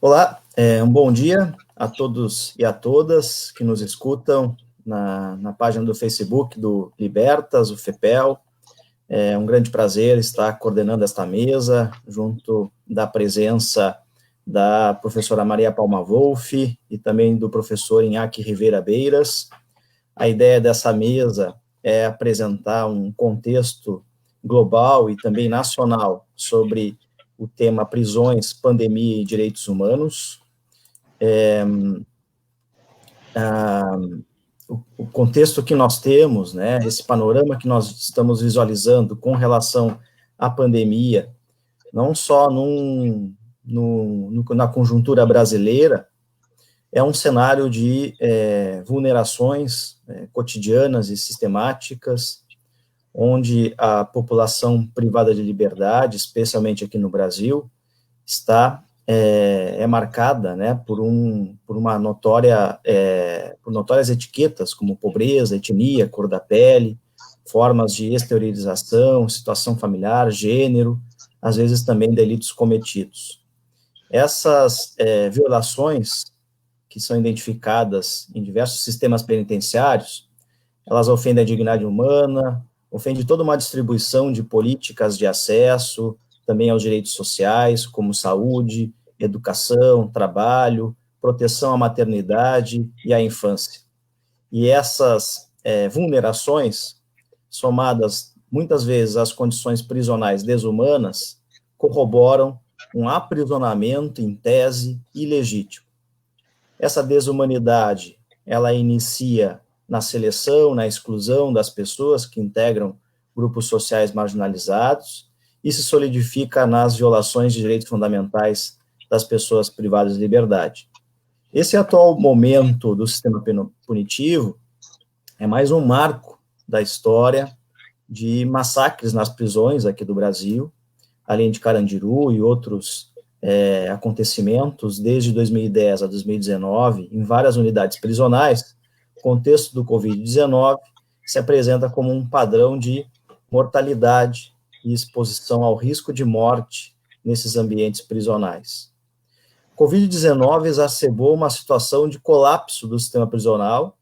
Olá, um bom dia a todos e a todas que nos escutam na página do Facebook do Libertas, o FEPEL. É um grande prazer estar coordenando esta mesa, junto da presença da professora Maria Palma Wolff e também do professor Inhaque Rivera Beiras. A ideia dessa mesa é apresentar um contexto global e também nacional sobre o tema prisões, pandemia e direitos humanos. O contexto que nós temos, né, esse panorama que nós estamos visualizando com relação à pandemia, não só na conjuntura brasileira, é um cenário de vulnerações cotidianas e sistemáticas, onde a população privada de liberdade, especialmente aqui no Brasil, está marcada, né, por notórias etiquetas como pobreza, etnia, cor da pele, formas de exteriorização, situação familiar, gênero, às vezes também delitos cometidos. Essas violações que são identificadas em diversos sistemas penitenciários, elas ofendem a dignidade humana, ofendem toda uma distribuição de políticas de acesso, também aos direitos sociais, como saúde, educação, trabalho, proteção à maternidade e à infância. E essas vulnerações, somadas muitas vezes às condições prisionais desumanas, corroboram um aprisionamento, em tese, ilegítimo. Essa desumanidade, ela inicia na seleção, na exclusão das pessoas que integram grupos sociais marginalizados e se solidifica nas violações de direitos fundamentais das pessoas privadas de liberdade. Esse atual momento do sistema punitivo é mais um marco da história de massacres nas prisões aqui do Brasil, além de Carandiru e outros acontecimentos desde 2010 a 2019 em várias unidades prisionais. O contexto do Covid-19 se apresenta como um padrão de mortalidade e exposição ao risco de morte nesses ambientes prisionais. O Covid-19 exacerbou uma situação de colapso do sistema prisional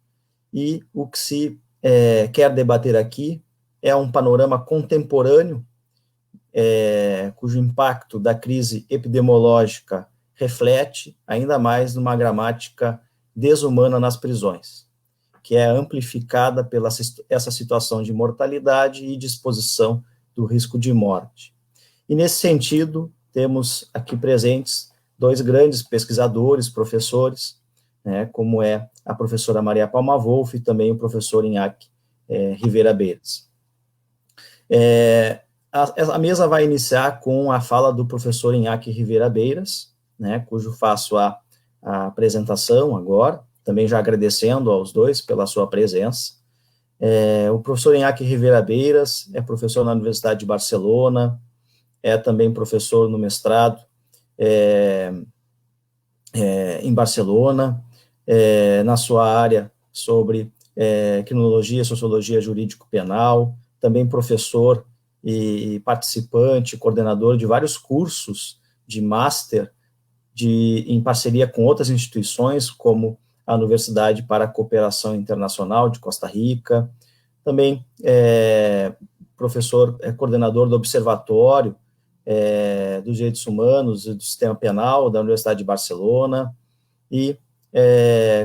e o que se quer debater aqui é um panorama contemporâneo cujo impacto da crise epidemiológica reflete ainda mais numa gramática desumana nas prisões, que é amplificada pela essa situação de mortalidade e de exposição do risco de morte. E, nesse sentido, temos aqui presentes dois grandes pesquisadores, professores, né, como é a professora Maria Palma Wolff e também o professor Inhaque Rivera Beiras. A mesa vai iniciar com a fala do professor Inhaque Rivera Beiras, né, cujo faço a apresentação agora, também já agradecendo aos dois pela sua presença. O professor Inhaque Rivera Beiras é professor na Universidade de Barcelona, é também professor no mestrado em Barcelona, na sua área sobre criminologia e sociologia jurídico-penal, também professor e participante, coordenador de vários cursos de master em parceria com outras instituições, como a Universidade para a Cooperação Internacional de Costa Rica, também professor, coordenador do Observatório dos Direitos Humanos e do Sistema Penal da Universidade de Barcelona, e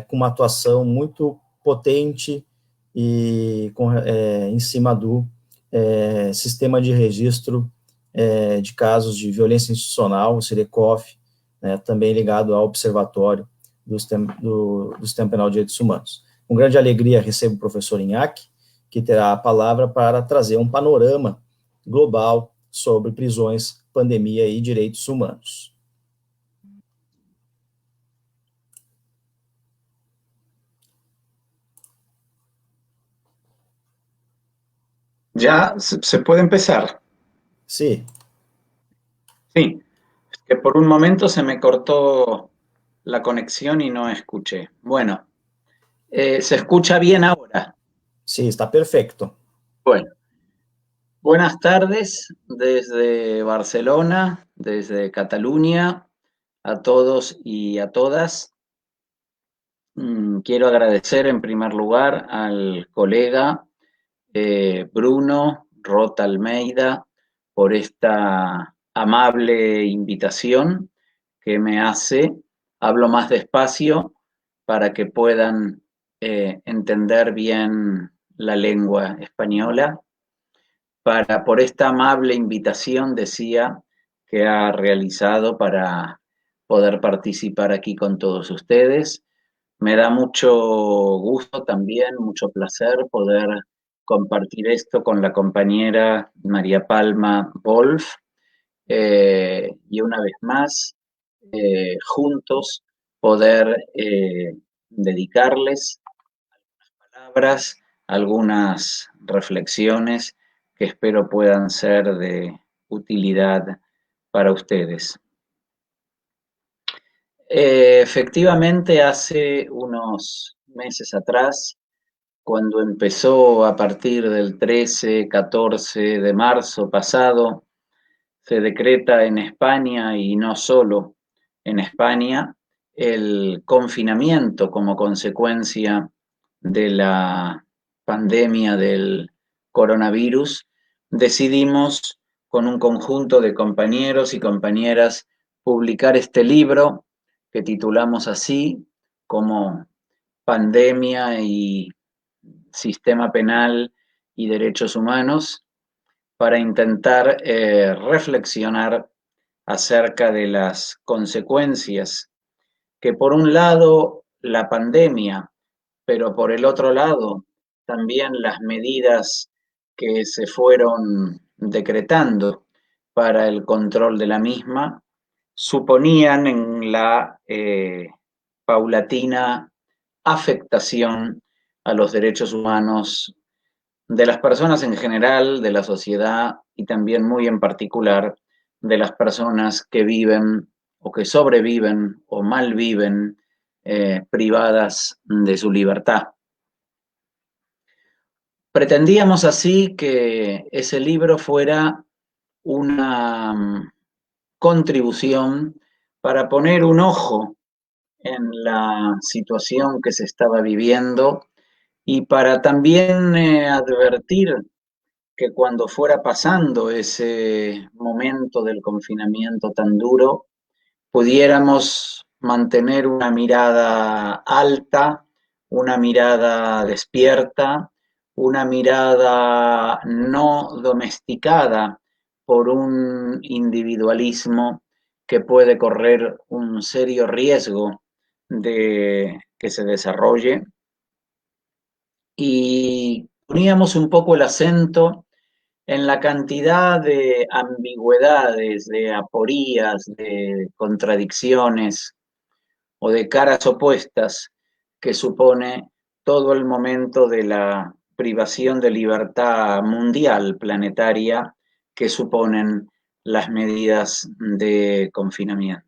com uma atuação muito potente e em cima do sistema de registro de casos de violência institucional, o CIRECOF, né, também ligado ao Observatório do Sistema Penal de Direitos Humanos. Com grande alegria recebo o professor Inhaque, que terá a palavra para trazer um panorama global sobre prisões, pandemia e direitos humanos. ¿Ya se puede empezar? Sí. Sí, es que por un momento se me cortó la conexión y no escuché. Bueno, ¿se escucha bien ahora? Sí, está perfecto. Bueno, buenas tardes desde Barcelona, desde Cataluña, a todos y a todas. Quiero agradecer en primer lugar al colega Bruno Rota Almeida por esta amable invitación que me hace. Hablo más despacio para que puedan entender bien la lengua española. Por esta amable invitación, decía, que ha realizado para poder participar aquí con todos ustedes. Me da mucho gusto también, mucho placer poder compartir esto con la compañera María Palma Wolf, y una vez más, juntos poder dedicarles palabras, algunas reflexiones que espero puedan ser de utilidad para ustedes. Efectivamente, hace unos meses atrás, cuando empezó a partir del 13, 14 de marzo pasado, se decreta en España y no solo en España el confinamiento como consecuencia de la pandemia del coronavirus, decidimos con un conjunto de compañeros y compañeras publicar este libro que titulamos así, como Pandemia y Sistema Penal y Derechos Humanos, para intentar reflexionar acerca de las consecuencias que por un lado la pandemia, pero por el otro lado también las medidas que se fueron decretando para el control de la misma, suponían en la paulatina afectación a los derechos humanos de las personas en general, de la sociedad y también muy en particular de las personas que viven o que sobreviven o malviven privadas de su libertad. Pretendíamos así que ese libro fuera una contribución para poner un ojo en la situación que se estaba viviendo y para también advertir que cuando fuera pasando ese momento del confinamiento tan duro, pudiéramos mantener una mirada alta, una mirada despierta, una mirada no domesticada por un individualismo que puede correr un serio riesgo de que se desarrolle. Y poníamos un poco el acento en la cantidad de ambigüedades, de aporías, de contradicciones o de caras opuestas que supone todo el momento de la privación de libertad mundial, planetaria, que suponen las medidas de confinamiento.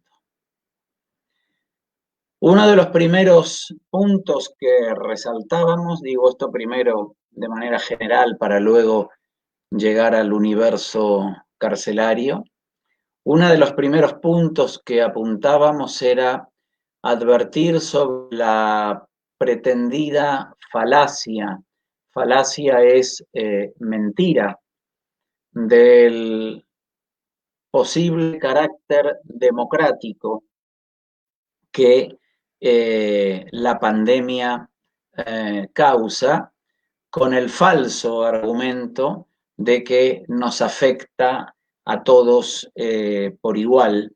Uno de los primeros puntos que resaltábamos, digo esto primero de manera general para luego llegar al universo carcelario, uno de los primeros puntos que apuntábamos era advertir sobre la pretendida falacia. Falacia es mentira del posible carácter democrático que la pandemia causa, con el falso argumento de que nos afecta a todos por igual.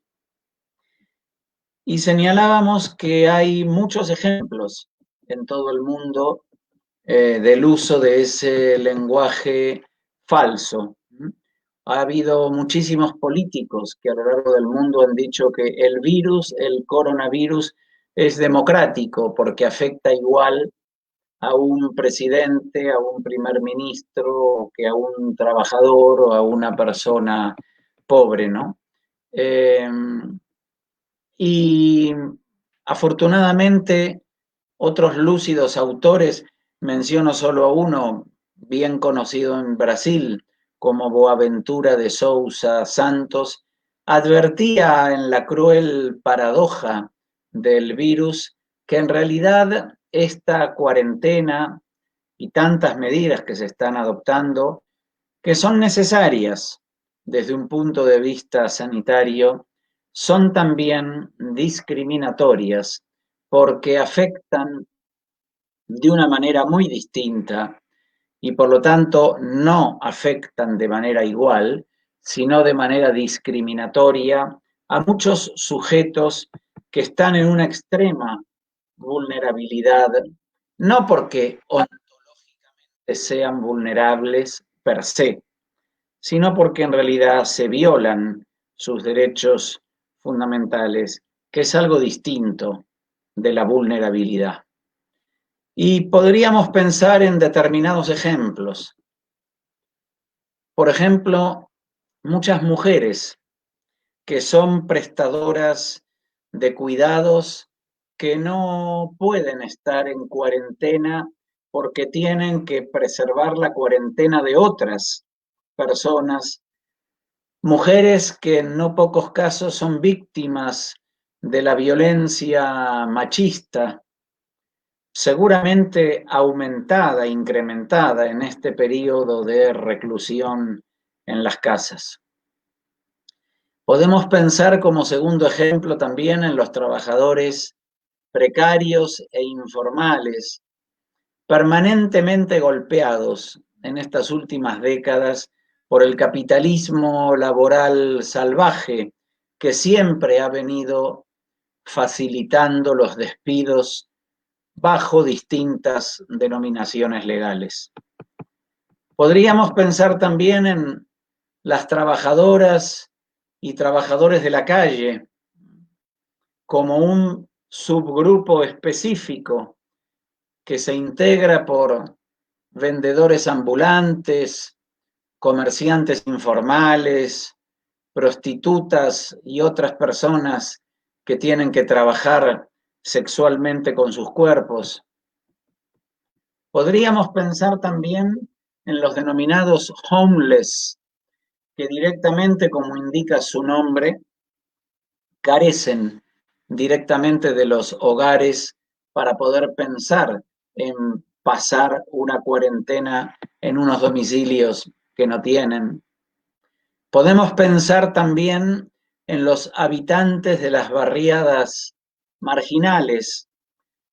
Y señalábamos que hay muchos ejemplos en todo el mundo del uso de ese lenguaje falso. Ha habido muchísimos políticos que a lo largo del mundo han dicho que el virus, el coronavirus, es democrático porque afecta igual a un presidente, a un primer ministro, que a un trabajador o a una persona pobre, ¿no? Y afortunadamente otros lúcidos autores, menciono solo a uno bien conocido en Brasil como Boaventura de Sousa Santos, advertía en la cruel paradoja del virus que en realidad esta cuarentena y tantas medidas que se están adoptando, que son necesarias desde un punto de vista sanitario, son también discriminatorias porque afectan de una manera muy distinta y por lo tanto no afectan de manera igual, sino de manera discriminatoria a muchos sujetos que están en una extrema vulnerabilidad, no porque ontológicamente sean vulnerables per se, sino porque en realidad se violan sus derechos fundamentales, que es algo distinto de la vulnerabilidad. Y podríamos pensar en determinados ejemplos. Por ejemplo, muchas mujeres que son prestadoras de cuidados que no pueden estar en cuarentena porque tienen que preservar la cuarentena de otras personas. Mujeres que en no pocos casos son víctimas de la violencia machista, seguramente aumentada, incrementada en este periodo de reclusión en las casas. Podemos pensar como segundo ejemplo también en los trabajadores precarios e informales, permanentemente golpeados en estas últimas décadas por el capitalismo laboral salvaje que siempre ha venido facilitando los despidos bajo distintas denominaciones legales. Podríamos pensar también en las trabajadoras y trabajadores de la calle como un subgrupo específico que se integra por vendedores ambulantes, comerciantes informales, prostitutas y otras personas que tienen que trabajar sexualmente con sus cuerpos. Podríamos pensar también en los denominados homeless, que directamente, como indica su nombre, carecen directamente de los hogares para poder pensar en pasar una cuarentena en unos domicilios que no tienen. Podemos pensar también en los habitantes de las barriadas marginales,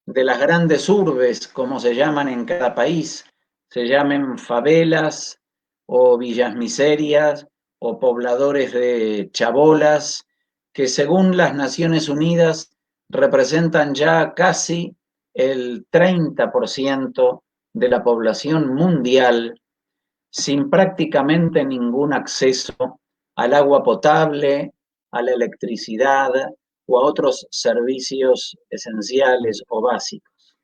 de las grandes urbes, como se llaman en cada país, se llamen favelas o villas miserias o pobladores de chabolas, que según las Naciones Unidas representan ya casi el 30% de la población mundial, sin prácticamente ningún acceso al agua potable, a la electricidad o a otros servicios esenciales o básicos.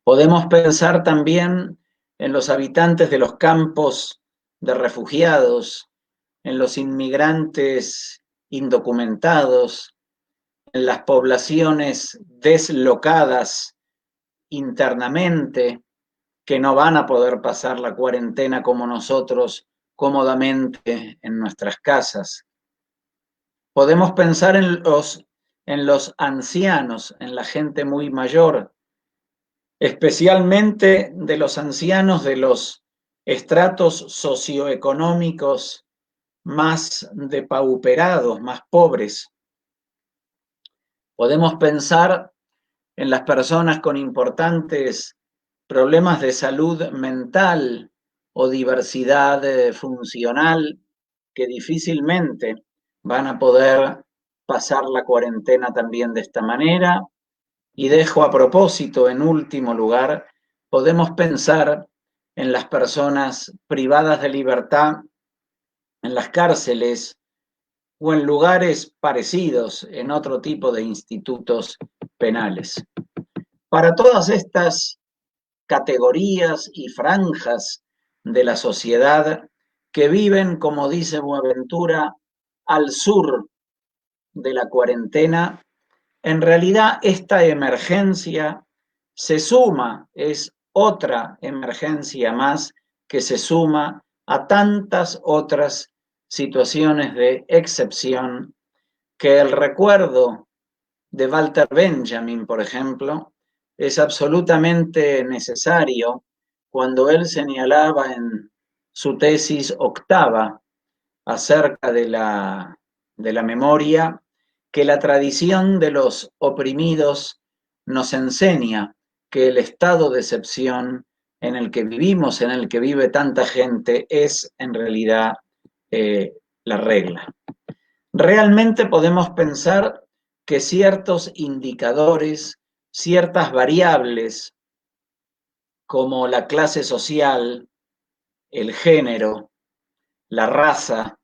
Podemos pensar también en los habitantes de los campos de refugiados, en los inmigrantes indocumentados, en las poblaciones deslocadas internamente, que no van a poder pasar la cuarentena como nosotros cómodamente en nuestras casas. Podemos pensar en los ancianos, en la gente muy mayor, especialmente de los ancianos de los estratos socioeconómicos más depauperados, más pobres. Podemos pensar en las personas con importantes problemas de salud mental o diversidad funcional que difícilmente van a poder pasar la cuarentena también de esta manera. Y dejo a propósito, en último lugar, podemos pensar en las personas privadas de libertad en las cárceles o en lugares parecidos en otro tipo de institutos penales. Para todas estas categorías y franjas de la sociedad que viven, como dice Boaventura, al sur de la cuarentena, en realidad esta emergencia se suma, es otra emergencia más que se suma a tantas otras situaciones de excepción que el recuerdo de Walter Benjamin, por ejemplo, es absolutamente necesario cuando él señalaba en su tesis octava acerca de la memoria que la tradición de los oprimidos nos enseña que el estado de excepción en el que vivimos, en el que vive tanta gente, es en realidad la regla. Realmente podemos pensar que ciertos indicadores, ciertas variables como la clase social, el género, la raza,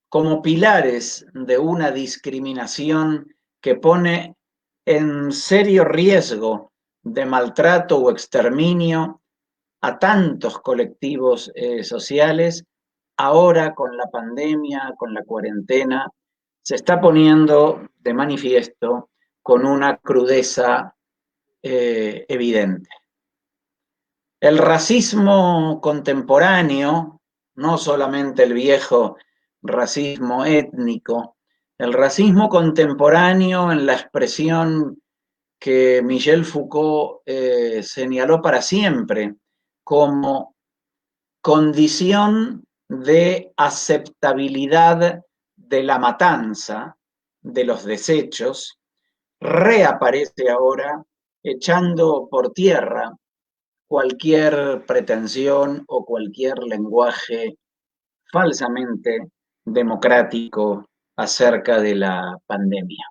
como pilares de una discriminación que pone en serio riesgo de maltrato o exterminio a tantos colectivos sociales, ahora con la pandemia, con la cuarentena, se está poniendo de manifiesto con una crudeza evidente. El racismo contemporáneo, no solamente el viejo racismo étnico, el racismo contemporáneo en la expresión que Michel Foucault señaló para siempre como condición de aceptabilidad de la matanza, de los desechos, reaparece ahora echando por tierra cualquier pretensión o cualquier lenguaje falsamente democrático acerca de la pandemia.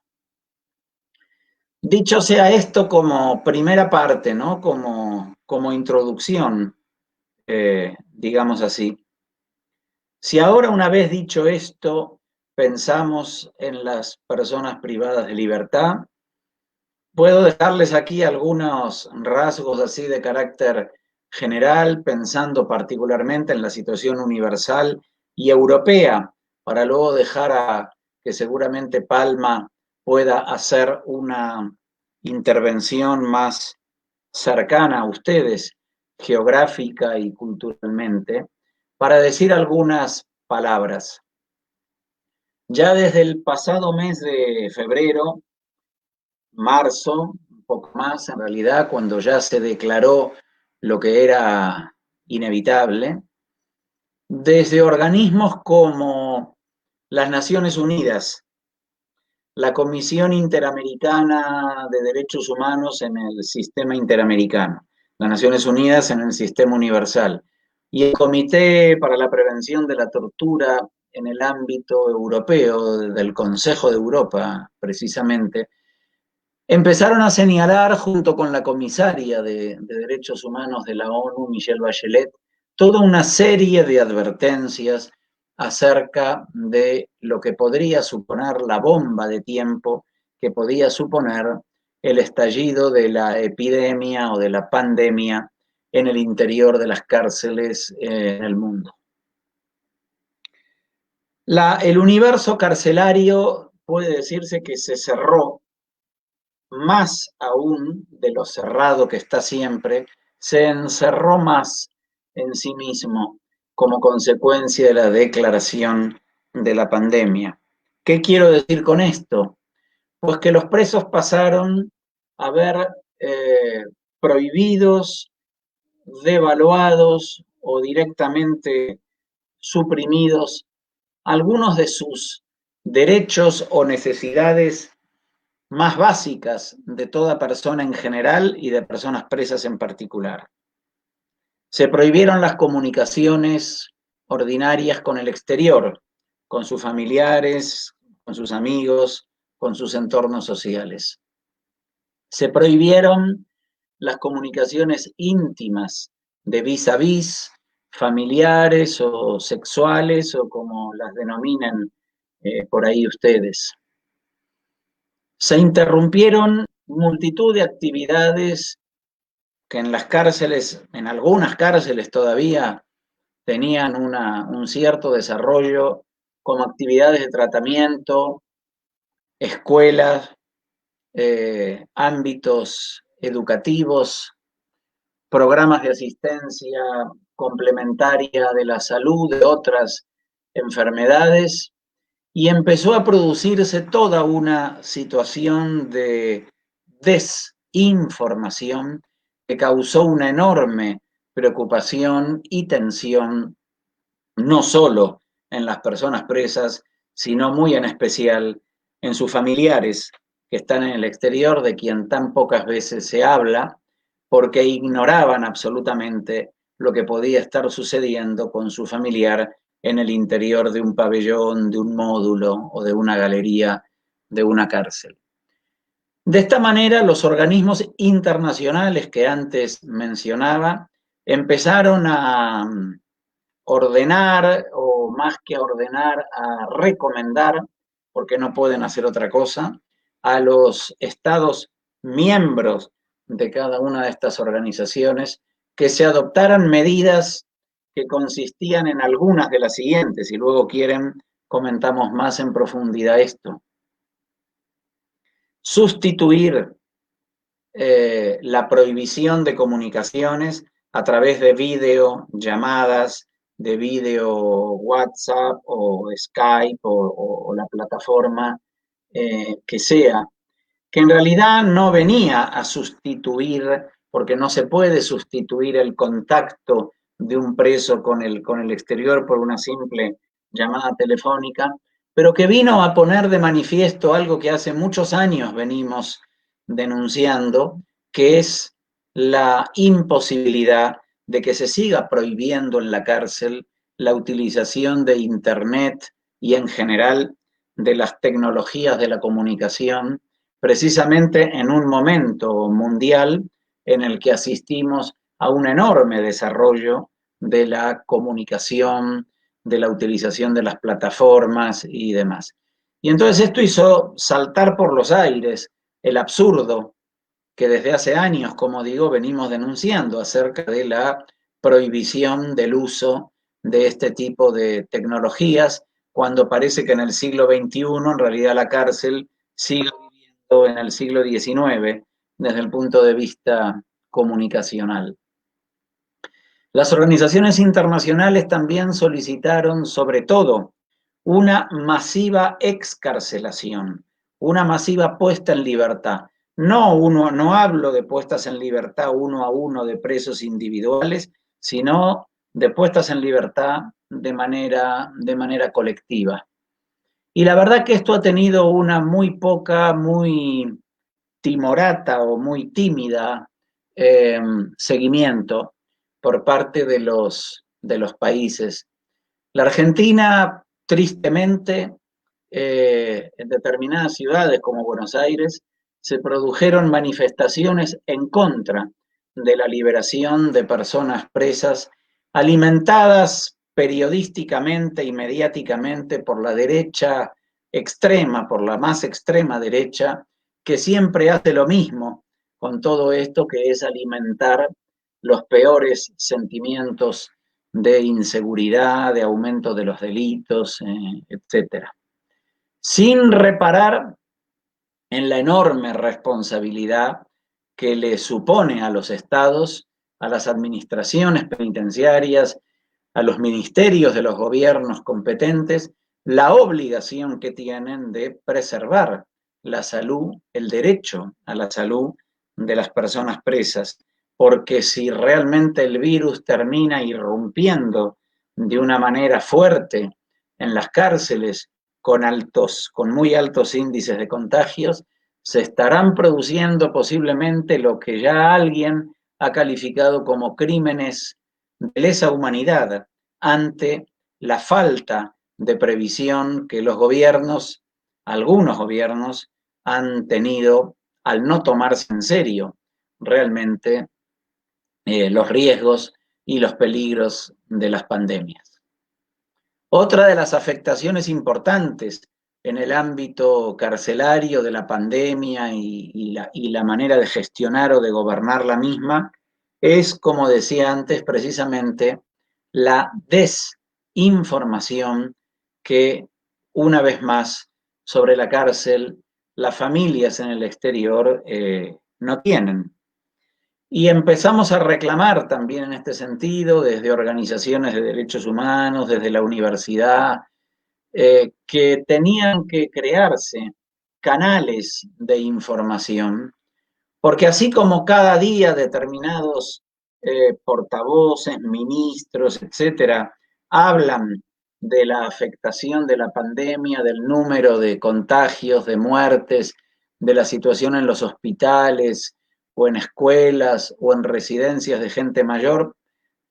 Dicho sea esto como primera parte, ¿no? Como introducción, digamos así. Si ahora, una vez dicho esto, pensamos en las personas privadas de libertad, puedo dejarles aquí algunos rasgos así de carácter general, pensando particularmente en la situación universal y europea, para luego dejar a que seguramente Palma pueda hacer una intervención más cercana a ustedes, geográfica y culturalmente, para decir algunas palabras. Ya desde el pasado mes de febrero, marzo, un poco más en realidad, cuando ya se declaró lo que era inevitable, desde organismos como las Naciones Unidas, la Comisión Interamericana de Derechos Humanos en el sistema interamericano, las Naciones Unidas en el sistema universal, y el Comité para la Prevención de la Tortura en el ámbito europeo, del Consejo de Europa, precisamente, empezaron a señalar, junto con la comisaria de Derechos Humanos de la ONU, Michelle Bachelet, toda una serie de advertencias acerca de lo que podría suponer la bomba de tiempo que podía suponer el estallido de la epidemia o de la pandemia en el interior de las cárceles en el mundo. El universo carcelario puede decirse que se cerró más aún de lo cerrado que está siempre, se encerró más en sí mismo como consecuencia de la declaración de la pandemia. ¿Qué quiero decir con esto? Pues que los presos pasaron a ver prohibidos, devaluados o directamente suprimidos algunos de sus derechos o necesidades más básicas de toda persona en general y de personas presas en particular. Se prohibieron las comunicaciones ordinarias con el exterior, con sus familiares, con sus amigos, con sus entornos sociales. Se prohibieron las comunicaciones íntimas de vis a vis, familiares o sexuales o como las denominen por ahí ustedes. Se interrumpieron multitud de actividades que en las cárceles, en algunas cárceles todavía tenían un cierto desarrollo, como actividades de tratamiento, escuelas, ámbitos educativos, programas de asistencia complementaria de la salud, de otras enfermedades, y empezó a producirse toda una situación de desinformación que causó una enorme preocupación y tensión, no solo en las personas presas, sino muy en especial en sus familiares que están en el exterior, de quien tan pocas veces se habla, porque ignoraban absolutamente lo que podía estar sucediendo con su familiar en el interior de un pabellón, de un módulo o de una galería de una cárcel. De esta manera, los organismos internacionales que antes mencionaba empezaron a ordenar, o más que ordenar, a recomendar, porque no pueden hacer otra cosa, a los estados miembros de cada una de estas organizaciones que se adoptaran medidas que consistían en algunas de las siguientes, si luego quieren comentamos más en profundidad esto. Sustituir la prohibición de comunicaciones a través de videollamadas, de video WhatsApp o Skype o la plataforma que sea, que en realidad no venía a sustituir, porque no se puede sustituir el contacto de un preso con el exterior por una simple llamada telefónica, pero que vino a poner de manifiesto algo que hace muchos años venimos denunciando, que es la imposibilidad de que se siga prohibiendo en la cárcel la utilización de Internet y en general de las tecnologías de la comunicación, precisamente en un momento mundial en el que asistimos a un enorme desarrollo de la comunicación, de la utilización de las plataformas y demás. Y entonces esto hizo saltar por los aires el absurdo que desde hace años, como digo, venimos denunciando acerca de la prohibición del uso de este tipo de tecnologías, cuando parece que en el siglo XXI en realidad la cárcel sigue viviendo en el siglo XIX desde el punto de vista comunicacional. Las organizaciones internacionales también solicitaron, sobre todo, una masiva excarcelación, una masiva puesta en libertad. No hablo de puestas en libertad uno a uno de presos individuales, sino de puestas en libertad de manera colectiva. Y la verdad que esto ha tenido una muy timorata o muy tímida seguimiento por parte de los países. La Argentina, tristemente, en determinadas ciudades como Buenos Aires, se produjeron manifestaciones en contra de la liberación de personas presas, alimentadas periodísticamente y mediáticamente por la derecha extrema, por la más extrema derecha, que siempre hace lo mismo con todo esto, que es alimentar los peores sentimientos de inseguridad, de aumento de los delitos, etcétera, sin reparar en la enorme responsabilidad que le supone a los estados, a las administraciones penitenciarias, a los ministerios de los gobiernos competentes, la obligación que tienen de preservar la salud, el derecho a la salud de las personas presas, porque si realmente el virus termina irrumpiendo de una manera fuerte en las cárceles, con muy altos índices de contagios, se estarán produciendo posiblemente lo que ya alguien ha calificado como crímenes de lesa humanidad ante la falta de previsión que los gobiernos, algunos gobiernos, han tenido al no tomarse en serio realmente los riesgos y los peligros de las pandemias. Otra de las afectaciones importantes en el ámbito carcelario de la pandemia y la manera de gestionar o de gobernar la misma es, como decía antes, precisamente la desinformación que, una vez más, sobre la cárcel, las familias en el exterior no tienen. Y empezamos a reclamar también en este sentido, desde organizaciones de derechos humanos, desde la universidad, que tenían que crearse canales de información, porque así como cada día determinados portavoces, ministros, etcétera, hablan de la afectación de la pandemia, del número de contagios, de muertes, de la situación en los hospitales o en escuelas o en residencias de gente mayor,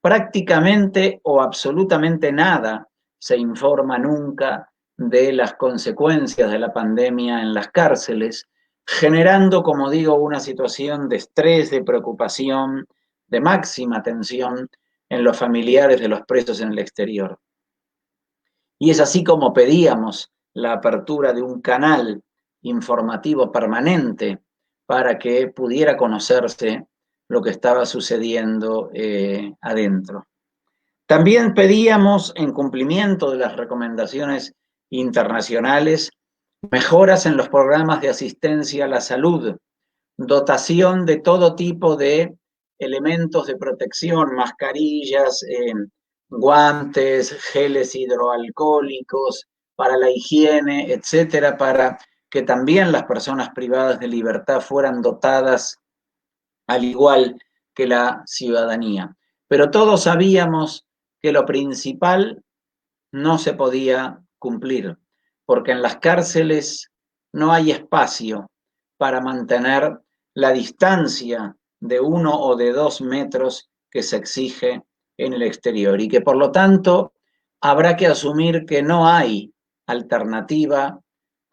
prácticamente o absolutamente nada se informa nunca de las consecuencias de la pandemia en las cárceles, generando, como digo, una situación de estrés, de preocupación, de máxima tensión en los familiares de los presos en el exterior. Y es así como pedíamos la apertura de un canal informativo permanente para que pudiera conocerse lo que estaba sucediendo adentro. También pedíamos, en cumplimiento de las recomendaciones internacionales, mejoras en los programas de asistencia a la salud, dotación de todo tipo de elementos de protección, mascarillas, guantes, geles hidroalcohólicos para la higiene, etcétera, para que también las personas privadas de libertad fueran dotadas al igual que la ciudadanía. Pero todos sabíamos que lo principal no se podía cumplir, porque en las cárceles no hay espacio para mantener la distancia de 1 o de 2 metros que se exige en el exterior y que por lo tanto habrá que asumir que no hay alternativa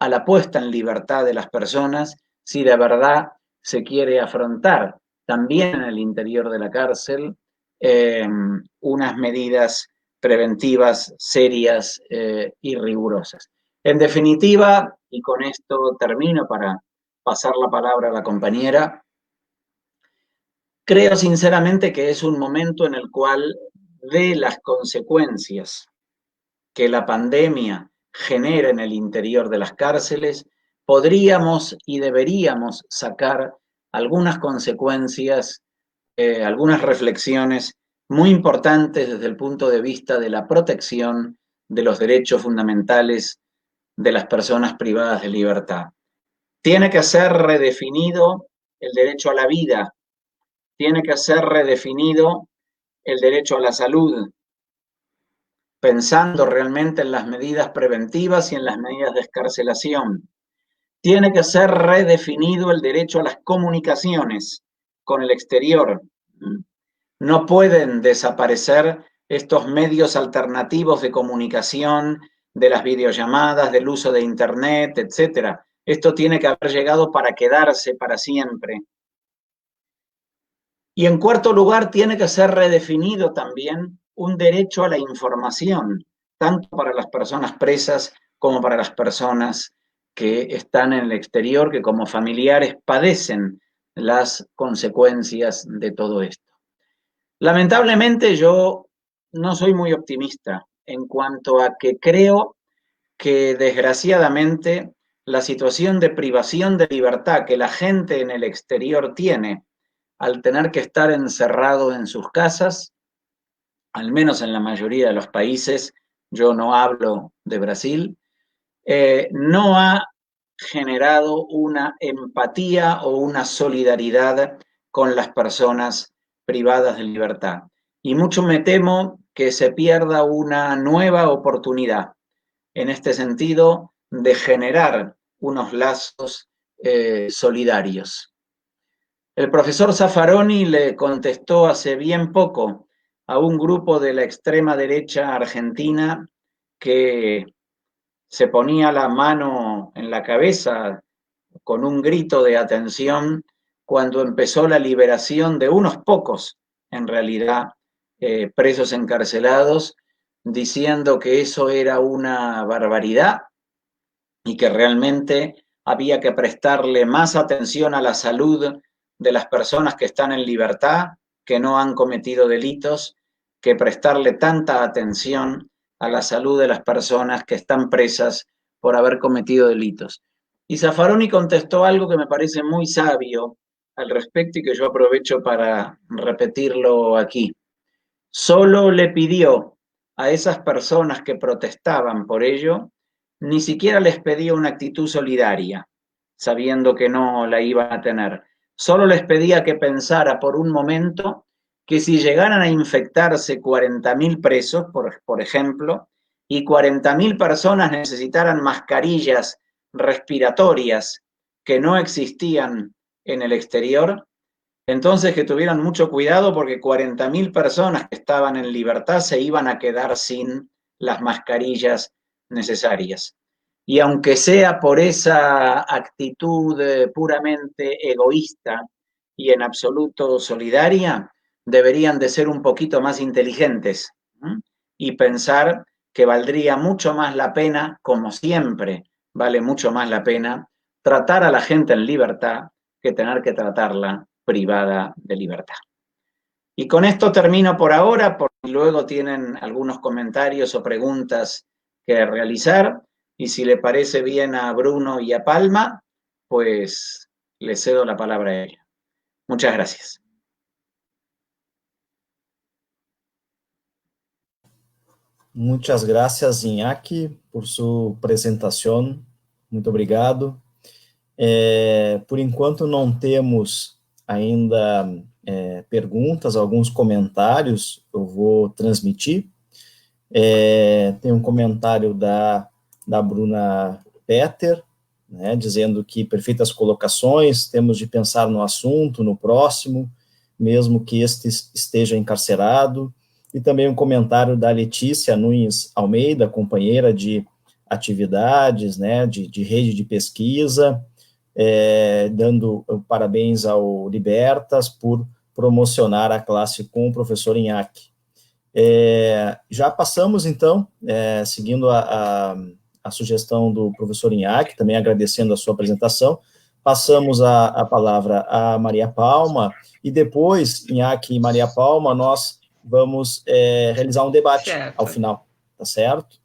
a la puesta en libertad de las personas si de verdad se quiere afrontar también en el interior de la cárcel unas medidas preventivas serias y rigurosas. En definitiva, y con esto termino para pasar la palabra a la compañera, creo sinceramente que es un momento en el cual de las consecuencias que la pandemia genera en el interior de las cárceles, podríamos y deberíamos sacar algunas consecuencias, algunas reflexiones muy importantes desde el punto de vista de la protección de los derechos fundamentales de las personas privadas de libertad. Tiene que ser redefinido el derecho a la vida, tiene que ser redefinido el derecho a la salud, pensando realmente en las medidas preventivas y en las medidas de excarcelación. Tiene que ser redefinido el derecho a las comunicaciones con el exterior. No pueden desaparecer estos medios alternativos de comunicación, de las videollamadas, del uso de Internet, etcétera. Esto tiene que haber llegado para quedarse para siempre. Y en cuarto lugar, tiene que ser redefinido también un derecho a la información, tanto para las personas presas como para las personas que están en el exterior, que como familiares padecen las consecuencias de todo esto. Lamentablemente yo no soy muy optimista en cuanto a que creo que desgraciadamente la situación de privación de libertad que la gente en el exterior tiene al tener que estar encerrado en sus casas, al menos en la mayoría de los países, yo no hablo de Brasil, no ha generado una empatía o una solidaridad con las personas privadas de libertad. Y mucho me temo que se pierda una nueva oportunidad en este sentido de generar unos lazos solidarios. El profesor Zaffaroni le contestó hace bien poco a un grupo de la extrema derecha argentina que se ponía la mano en la cabeza con un grito de atención cuando empezó la liberación de unos pocos, en realidad, presos encarcelados, diciendo que eso era una barbaridad y que realmente había que prestarle más atención a la salud de las personas que están en libertad, que no han cometido delitos, que prestarle tanta atención a la salud de las personas que están presas por haber cometido delitos. Y Zaffaroni contestó algo que me parece muy sabio al respecto y que yo aprovecho para repetirlo aquí. Solo le pidió a esas personas que protestaban por ello, ni siquiera les pedía una actitud solidaria, sabiendo que no la iban a tener. Solo les pedía que pensara por un momento que si llegaran a infectarse 40.000 presos, por ejemplo, y 40.000 personas necesitaran mascarillas respiratorias que no existían en el exterior, entonces que tuvieran mucho cuidado porque 40.000 personas que estaban en libertad se iban a quedar sin las mascarillas necesarias. Y aunque sea por esa actitud puramente egoísta y en absoluto solidaria, deberían de ser un poquito más inteligentes, ¿m? Y pensar que valdría mucho más la pena, como siempre, vale mucho más la pena, tratar a la gente en libertad que tener que tratarla privada de libertad. Y con esto termino por ahora, porque luego tienen algunos comentarios o preguntas que realizar, y si le parece bien a Bruno y a Palma, pues le cedo la palabra a ella. Muchas gracias. Muchas gracias, Iñaki, por sua apresentação. Muito obrigado. Por enquanto, não temos ainda perguntas, alguns comentários eu vou transmitir. Tem um comentário da Bruna Petter, né, dizendo que perfeitas colocações, temos de pensar no assunto, no próximo, mesmo que este esteja encarcerado. E também um comentário da Letícia Nunes Almeida, companheira de atividades, né, de rede de pesquisa, dando parabéns ao Libertas por promocionar a classe com o professor Iñaki. Já passamos, então, seguindo a sugestão do professor Iñaki, também agradecendo a sua apresentação, passamos a palavra a Maria Palma, e depois, Iñaki e Maria Palma, nós vamos realizar um debate ao final, tá certo?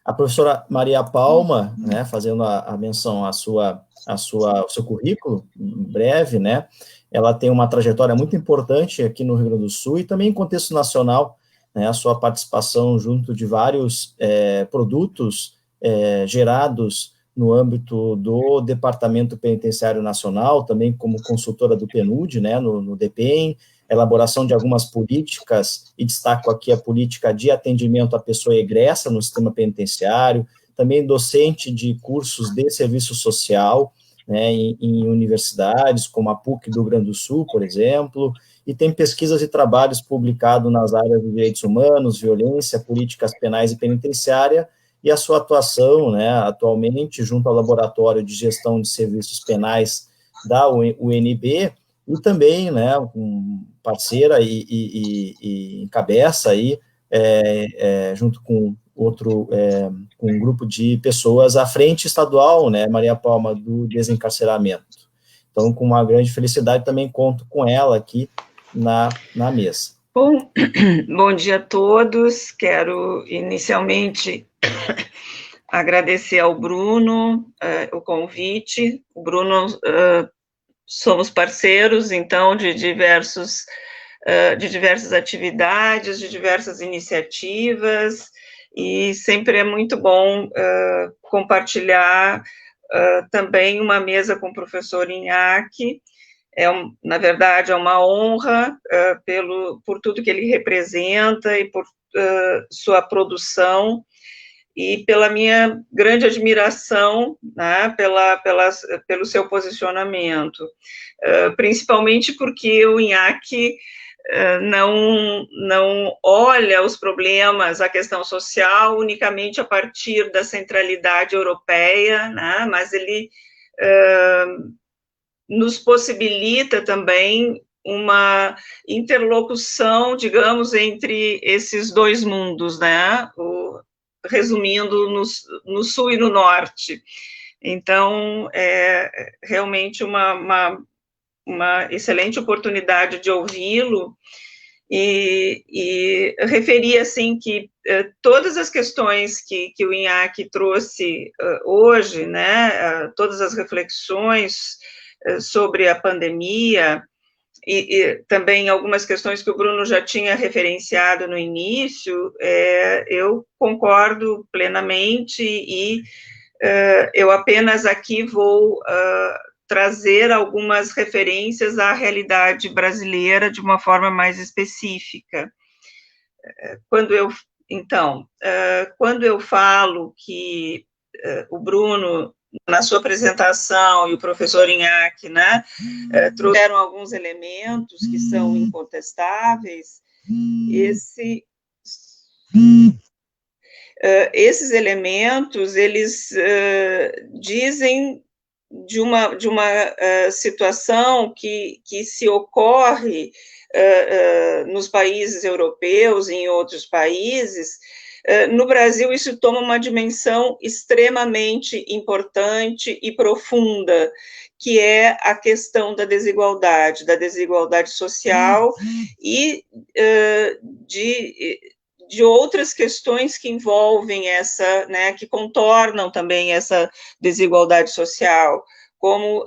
A professora Maria Palma, né, fazendo a menção ao seu currículo, breve, né, ela tem uma trajetória muito importante aqui no Rio Grande do Sul e também em contexto nacional, né, a sua participação junto de vários produtos gerados no âmbito do Departamento Penitenciário Nacional, também como consultora do PNUD, né, no DPEM, elaboração de algumas políticas, e destaco aqui a política de atendimento à pessoa egressa no sistema penitenciário, também docente de cursos de serviço social, né, em universidades, como a PUC do Rio Grande do Sul, por exemplo, e tem pesquisas e trabalhos publicados nas áreas de direitos humanos, violência, políticas penais e penitenciária, e a sua atuação, né, atualmente, junto ao Laboratório de Gestão de Serviços Penais da UNB, e também, né, parceira e encabeça aí, junto com com um grupo de pessoas à frente estadual, né, Maria Palma, do desencarceramento. Então, com uma grande felicidade, também conto com ela aqui na mesa. Bom dia a todos. Quero inicialmente agradecer ao Bruno o convite. O Bruno, somos parceiros, então, de diversas atividades, de diversas iniciativas, e sempre é muito bom compartilhar também uma mesa com o professor Iñaki. Na verdade, é uma honra por tudo que ele representa e por sua produção, e pela minha grande admiração, né, pelo seu posicionamento, principalmente porque o Iñaki não olha os problemas, a questão social, unicamente a partir da centralidade europeia, né, mas ele nos possibilita também uma interlocução, digamos, entre esses dois mundos, né, resumindo, no sul e no norte. Então, é realmente uma excelente oportunidade de ouvi-lo, e referir, assim, que todas as questões que o Iñaki trouxe hoje, né, todas as reflexões sobre a pandemia, e também algumas questões que o Bruno já tinha referenciado no início, eu concordo plenamente, e eu apenas aqui vou trazer algumas referências à realidade brasileira de uma forma mais específica. Quando eu falo que o Bruno, na sua apresentação, e o professor Inhaque, né, trouxeram alguns elementos que são incontestáveis, esses elementos, eles dizem de uma situação que se ocorre nos países europeus e em outros países. No Brasil, isso toma uma dimensão extremamente importante e profunda, que é a questão da desigualdade social e de outras questões que envolvem essa, né, que contornam também essa desigualdade social, como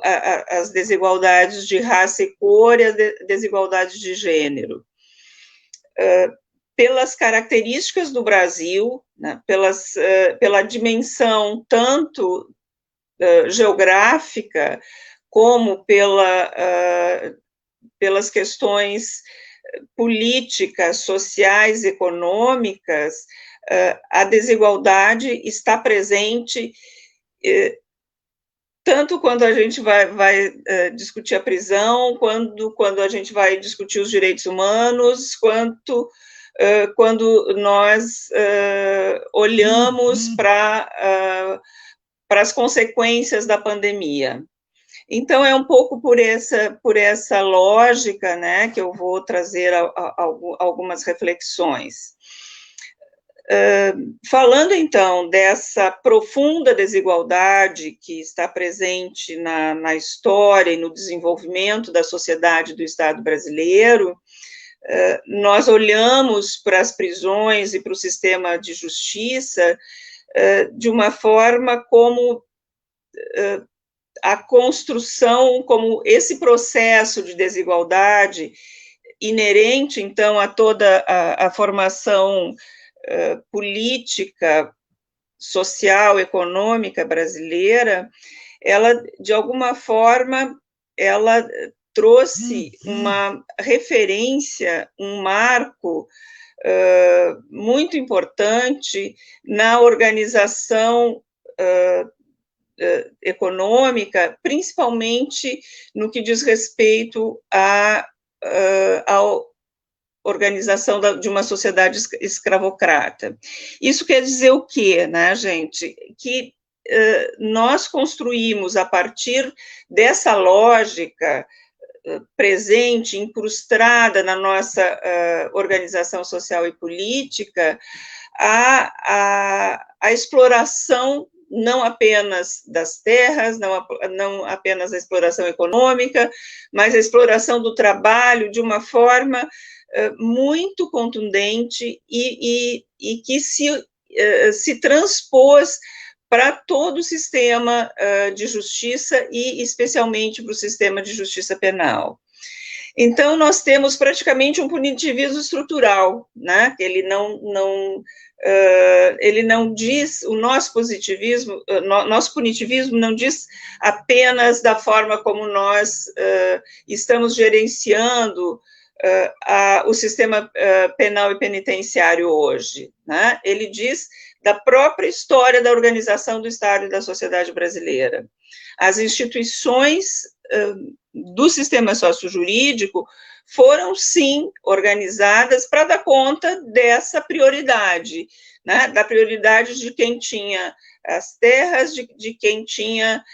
as desigualdades de raça e cor e as desigualdades de gênero. Pelas características do Brasil, né, pela dimensão tanto geográfica, como pelas questões políticas, sociais, econômicas, a desigualdade está presente, tanto quando a gente vai discutir a prisão, quando a gente vai discutir os direitos humanos, quanto quando nós olhamos para as consequências da pandemia. Então, é um pouco por essa lógica, né, que eu vou trazer algumas reflexões. Falando, então, dessa profunda desigualdade que está presente na história e no desenvolvimento da sociedade do Estado brasileiro, nós olhamos para as prisões e para o sistema de justiça de uma forma como a construção, como esse processo de desigualdade inerente, então, a toda a formação política, social, econômica brasileira, ela, de alguma forma, ela trouxe uma referência, um marco muito importante na organização econômica, principalmente no que diz respeito à organização de uma sociedade escravocrata. Isso quer dizer o quê, né, gente? Que nós construímos, a partir dessa lógica presente, incrustada na nossa organização social e política, a exploração não apenas das terras, não apenas a exploração econômica, mas a exploração do trabalho de uma forma muito contundente e que se transpôs para todo o sistema de justiça e especialmente para o sistema de justiça penal. Então, nós temos praticamente um punitivismo estrutural, né? Ele não diz, o nosso punitivismo não diz apenas da forma como nós estamos gerenciando o sistema penal e penitenciário hoje, né? Ele diz da própria história da organização do Estado e da sociedade brasileira. As instituições do sistema sociojurídico foram, sim, organizadas para dar conta dessa prioridade, né, da prioridade de quem tinha as terras, de quem tinha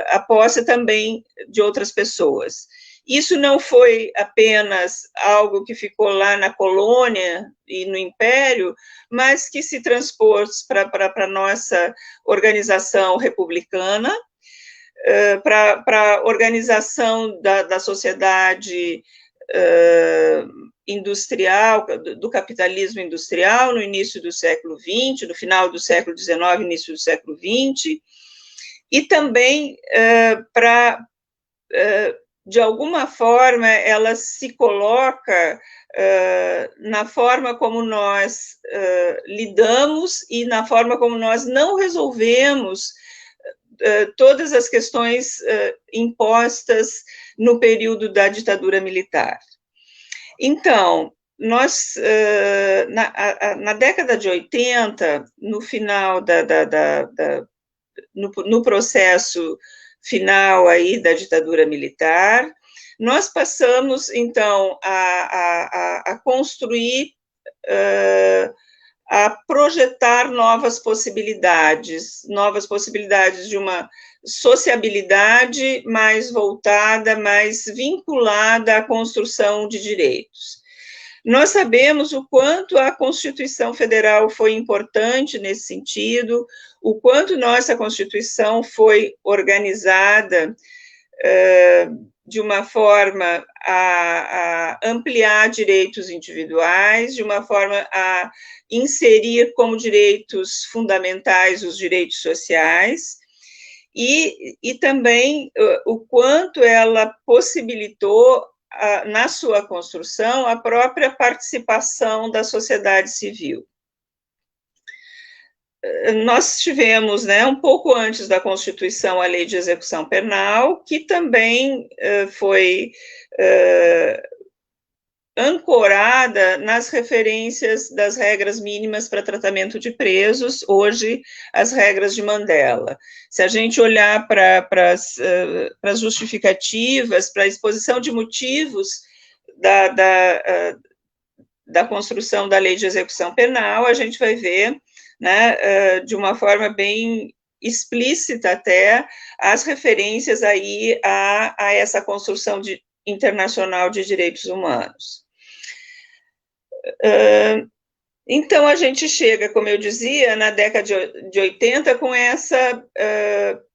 a posse também de outras pessoas. Isso não foi apenas algo que ficou lá na colônia e no Império, mas que se transpôs para a nossa organização republicana, para a organização da sociedade industrial, do capitalismo industrial, no início do século XX, no final do século XIX, início do século XX, e também para de alguma forma, ela se coloca na forma como nós lidamos e na forma como nós não resolvemos todas as questões impostas no período da ditadura militar. Então, nós, na década de 80, no final no processo final aí da ditadura militar, nós passamos, então, a construir, a projetar novas possibilidades de uma sociabilidade mais voltada, mais vinculada à construção de direitos. Nós sabemos o quanto a Constituição Federal foi importante nesse sentido, o quanto nossa Constituição foi organizada de uma forma a ampliar direitos individuais, de uma forma a inserir como direitos fundamentais os direitos sociais, e também o quanto ela possibilitou, na sua construção, a própria participação da sociedade civil. Nós tivemos, um pouco antes da Constituição, a Lei de Execução Penal, que também foi ancorada nas referências das regras mínimas para tratamento de presos, hoje as regras de Mandela. Se a gente olhar para as justificativas, para a exposição de motivos da construção da Lei de Execução Penal, a gente vai ver, de uma forma bem explícita até, as referências aí a essa construção internacional de direitos humanos. Então, a gente chega, como eu dizia, na década de 80, com essa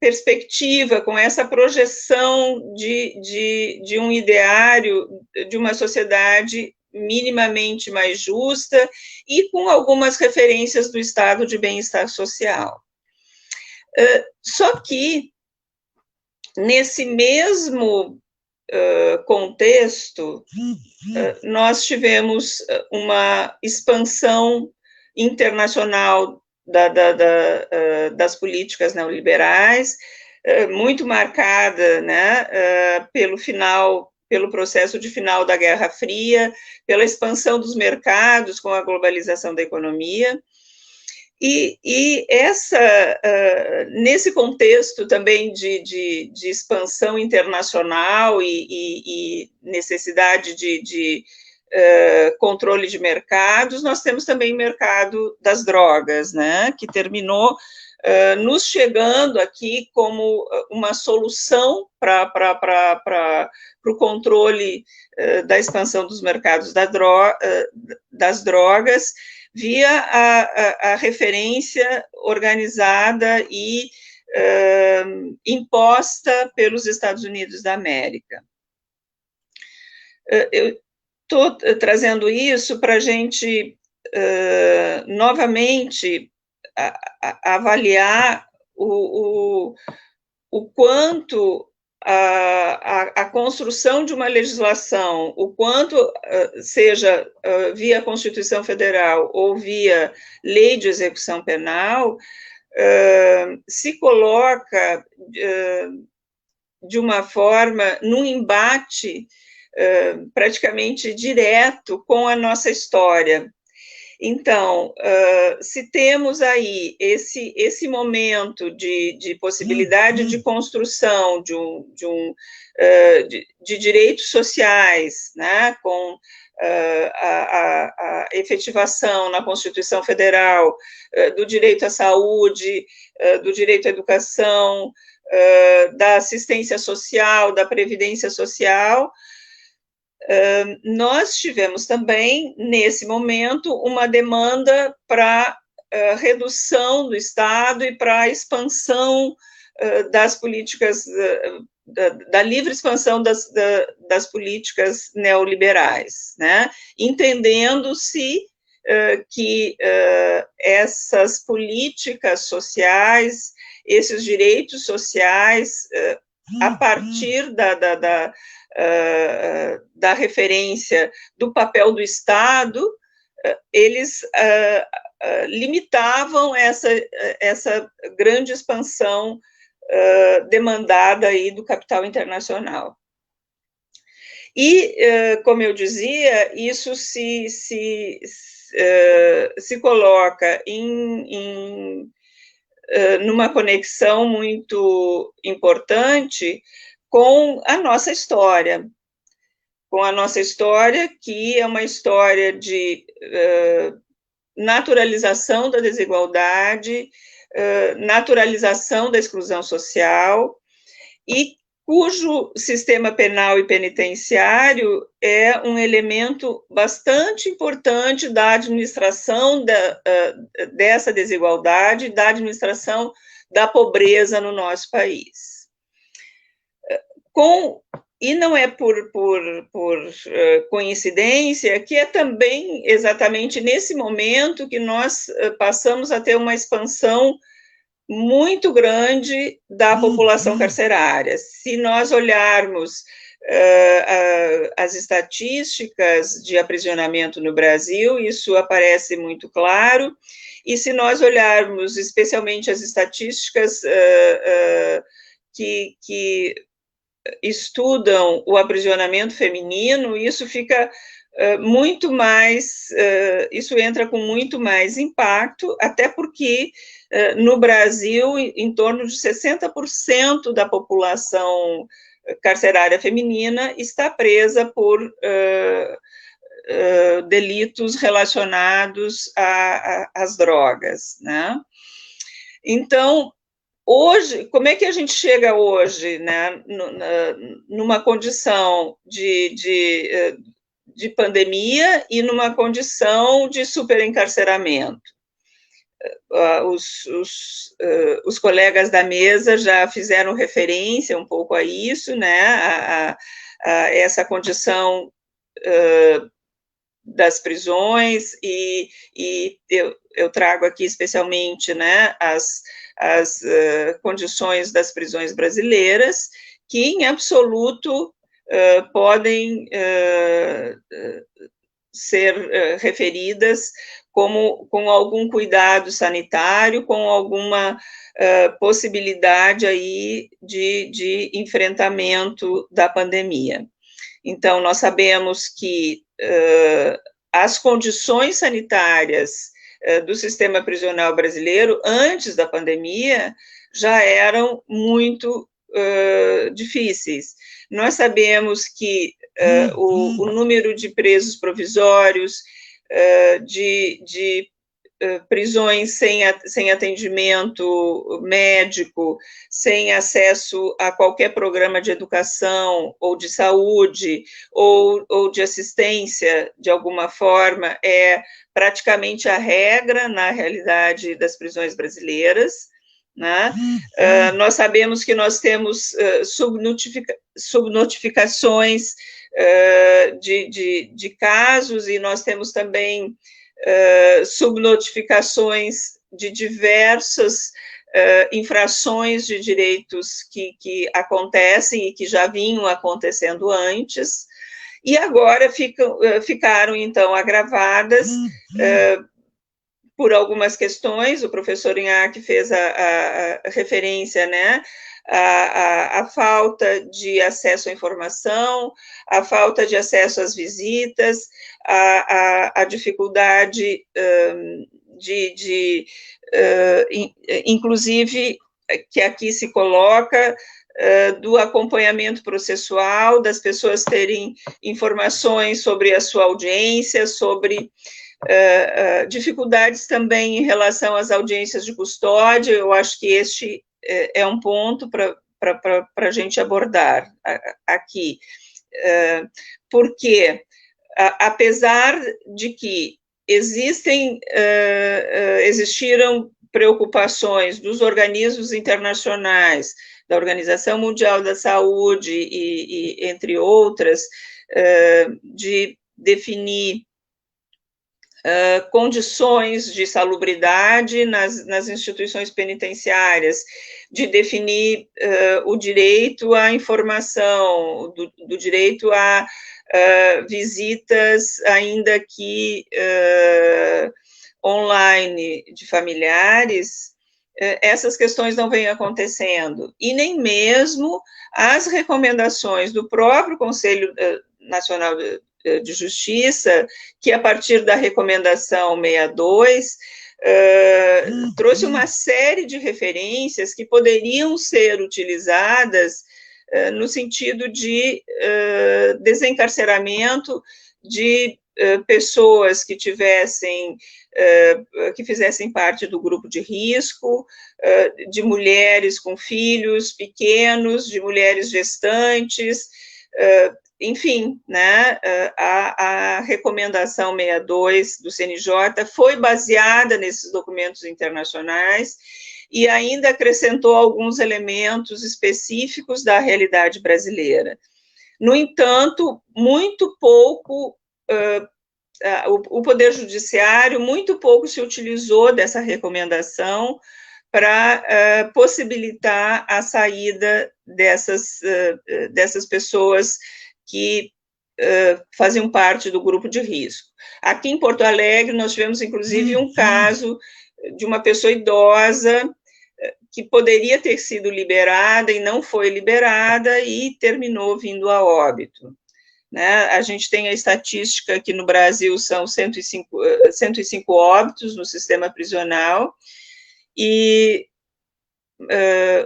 perspectiva, com essa projeção de um ideário de uma sociedade minimamente mais justa e com algumas referências do estado de bem-estar social. Só que, nesse mesmo contexto, nós tivemos uma expansão internacional das políticas neoliberais, muito marcada, pelo processo de final da Guerra Fria, pela expansão dos mercados com a globalização da economia. E nesse contexto também de expansão internacional e necessidade de controle de mercados, nós temos também o mercado das drogas, que terminou nos chegando aqui como uma solução para o controle da expansão dos mercados das drogas, via a referência organizada e imposta pelos Estados Unidos da América. Eu estou trazendo isso para a gente, novamente, avaliar o quanto a construção de uma legislação, o quanto, seja via Constituição Federal ou via Lei de Execução Penal, se coloca de uma forma num embate praticamente direto com a nossa história. Então, se temos aí esse momento de possibilidade de construção de direitos sociais, com a efetivação na Constituição Federal do direito à saúde, do direito à educação, da assistência social, da previdência social, nós tivemos também, nesse momento, uma demanda para redução do Estado e para a expansão das políticas, da livre expansão das políticas neoliberais, entendendo-se que essas políticas sociais, esses direitos sociais, a partir da referência do papel do Estado, eles limitavam essa grande expansão demandada aí do capital internacional. E, como eu dizia, isso se coloca numa conexão muito importante com a nossa história, que é uma história de naturalização da desigualdade, naturalização da exclusão social, e cujo sistema penal e penitenciário é um elemento bastante importante da administração dessa desigualdade, da administração da pobreza no nosso país. E não é por coincidência que é também exatamente nesse momento que nós passamos a ter uma expansão muito grande da população carcerária. Se nós olharmos as estatísticas de aprisionamento no Brasil, isso aparece muito claro, e se nós olharmos especialmente as estatísticas que estudam o aprisionamento feminino, isso fica muito mais, isso entra com muito mais impacto, até porque no Brasil, em torno de 60% da população carcerária feminina está presa por delitos relacionados às drogas, né? Então, hoje, como é que a gente chega hoje, né, numa condição de pandemia e numa condição de superencarceramento? Os colegas da mesa já fizeram referência um pouco a isso, né, a essa condição das prisões, e eu trago aqui especialmente, né, as condições das prisões brasileiras, que em absoluto podem ser referidas com algum cuidado sanitário, com alguma possibilidade aí de enfrentamento da pandemia. Então, nós sabemos que as condições sanitárias do sistema prisional brasileiro, antes da pandemia, já eram muito difíceis. Nós sabemos que o número de presos provisórios, de prisões sem atendimento médico, sem acesso a qualquer programa de educação ou de saúde ou de assistência, de alguma forma, é praticamente a regra na realidade das prisões brasileiras, né? Nós sabemos que nós temos subnotificações de casos, e nós temos também subnotificações de diversas infrações de direitos que acontecem e que já vinham acontecendo antes, e agora ficaram, então, agravadas por algumas questões. O professor Inhaque fez a referência, né, a falta de acesso à informação, a falta de acesso às visitas, a dificuldade inclusive, que aqui se coloca, do acompanhamento processual, das pessoas terem informações sobre a sua audiência, sobre dificuldades também em relação às audiências de custódia. Eu acho que este é um ponto para a gente abordar aqui, porque, apesar de que existiram preocupações dos organismos internacionais, da Organização Mundial da Saúde e entre outras, de definir condições de salubridade nas instituições penitenciárias, de definir o direito à informação, do direito a visitas, ainda que online, de familiares, essas questões não vêm acontecendo, e nem mesmo as recomendações do próprio Conselho Nacional de Justiça, que a partir da recomendação 62, trouxe uma série de referências que poderiam ser utilizadas no sentido de desencarceramento de pessoas que fizessem parte do grupo de risco, de mulheres com filhos pequenos, de mulheres gestantes, enfim, né, a recomendação 62 do CNJ foi baseada nesses documentos internacionais e ainda acrescentou alguns elementos específicos da realidade brasileira. No entanto, muito pouco, o Poder Judiciário muito pouco se utilizou dessa recomendação para possibilitar a saída dessas pessoas que faziam parte do grupo de risco. Aqui em Porto Alegre, nós tivemos, inclusive, um caso de uma pessoa idosa que poderia ter sido liberada e não foi liberada e terminou vindo a óbito. Né? A gente tem a estatística que no Brasil são 105 óbitos no sistema prisional, e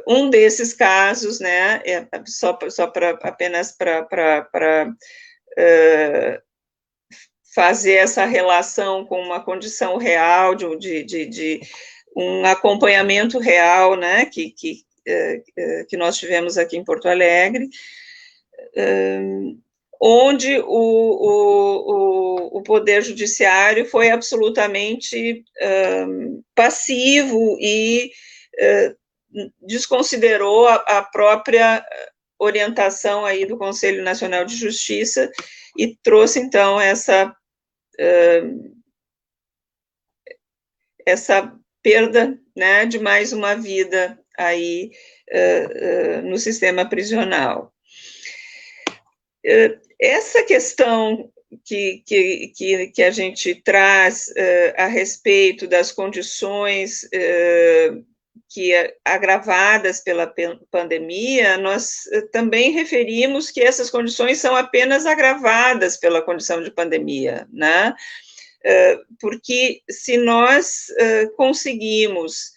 um desses casos, né, apenas para fazer essa relação com uma condição real, de um acompanhamento real, né, que nós tivemos aqui em Porto Alegre, onde o Poder Judiciário foi absolutamente passivo e desconsiderou a própria orientação aí do Conselho Nacional de Justiça e trouxe, então, essa perda, né, de mais uma vida aí no sistema prisional. Essa questão que a gente traz a respeito das condições agravadas pela pandemia, nós também referimos que essas condições são apenas agravadas pela condição de pandemia, né? Porque se nós conseguimos,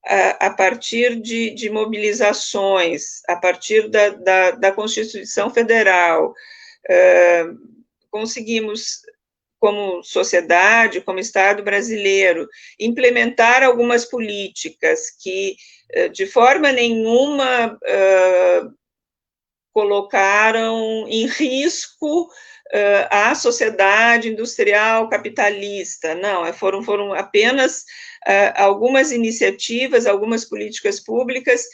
a partir de mobilizações, a partir da Constituição Federal, conseguimos, como sociedade, como Estado brasileiro, implementar algumas políticas que, de forma nenhuma, colocaram em risco a sociedade industrial capitalista. Não, foram apenas algumas iniciativas, algumas políticas públicas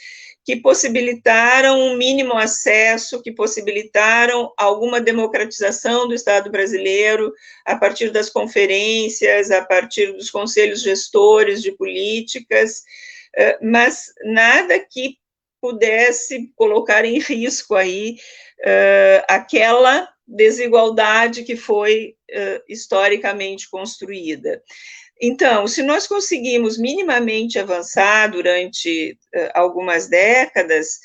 que possibilitaram um mínimo acesso, que possibilitaram alguma democratização do Estado brasileiro a partir das conferências, a partir dos conselhos gestores de políticas, mas nada que pudesse colocar em risco aí aquela desigualdade que foi historicamente construída. Então, se nós conseguimos minimamente avançar durante algumas décadas,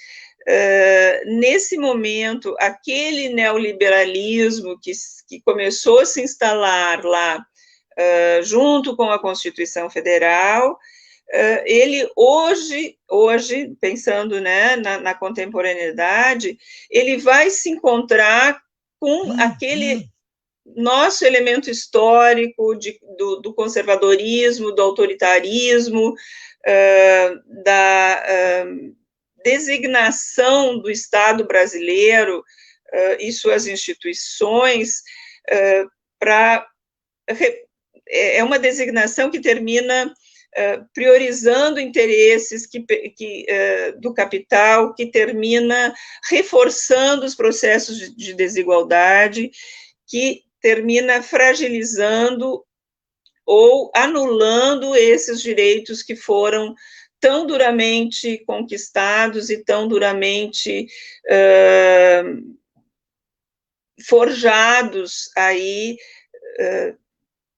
nesse momento, aquele neoliberalismo que começou a se instalar lá, junto com a Constituição Federal, ele hoje, pensando, né, na contemporaneidade, ele vai se encontrar com aquele nosso elemento histórico do conservadorismo, do autoritarismo, da designação do Estado brasileiro e suas instituições é uma designação que termina priorizando interesses do capital, que termina reforçando os processos de desigualdade, que termina fragilizando ou anulando esses direitos que foram tão duramente conquistados e tão duramente forjados aí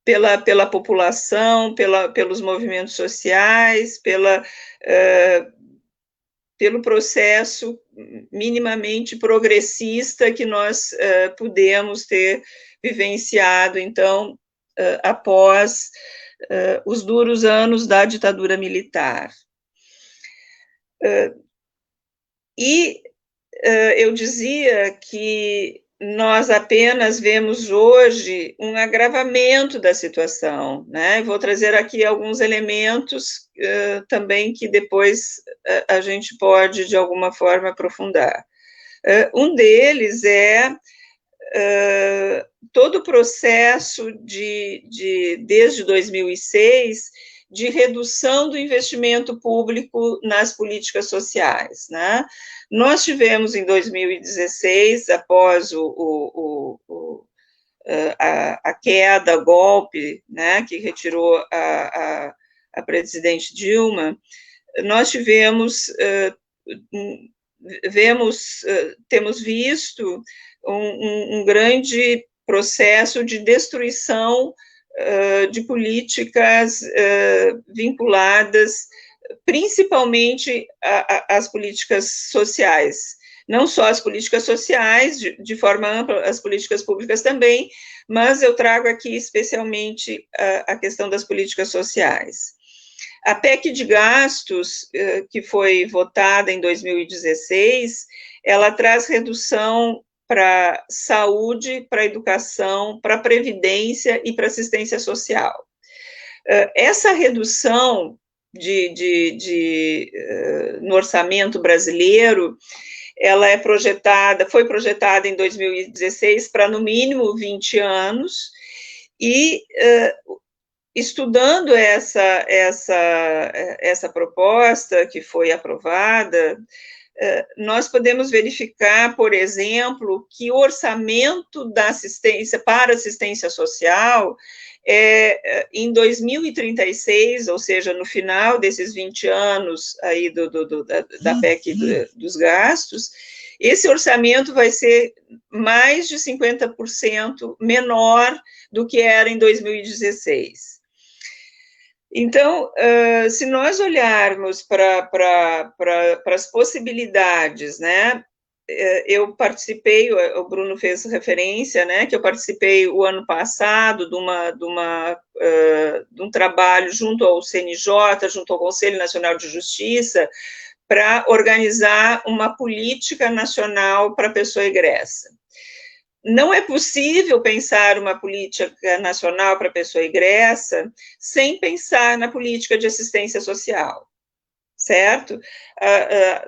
pela população, pelos movimentos sociais, pelo processo minimamente progressista que nós pudemos ter vivenciado, então, após os duros anos da ditadura militar. E eu dizia que nós apenas vemos hoje um agravamento da situação, né? Vou trazer aqui alguns elementos também que depois a gente pode, de alguma forma, aprofundar. Um deles é todo o processo desde 2006, de redução do investimento público nas políticas sociais, né? Nós tivemos em 2016, após a queda, o golpe, né, que retirou a presidente Dilma, nós temos visto um grande processo de destruição de políticas vinculadas principalmente às políticas sociais, não só as políticas sociais, de forma ampla, as políticas públicas também, mas eu trago aqui especialmente a questão das políticas sociais. A PEC de gastos, que foi votada em 2016, ela traz redução para saúde, para educação, para previdência e para assistência social. Essa redução no orçamento brasileiro, ela foi projetada em 2016 para no mínimo 20 anos, e estudando essa proposta que foi aprovada, nós podemos verificar, por exemplo, que o orçamento da assistência para assistência social em 2036, ou seja, no final desses 20 anos aí da PEC dos gastos, esse orçamento vai ser mais de 50% menor do que era em 2016. Então, se nós olharmos para as possibilidades, né, eu participei, o Bruno fez referência, né, que eu participei o ano passado de um trabalho junto ao CNJ, junto ao Conselho Nacional de Justiça, para organizar uma política nacional para a pessoa egressa. Não é possível pensar uma política nacional para a pessoa egressa sem pensar na política de assistência social, certo?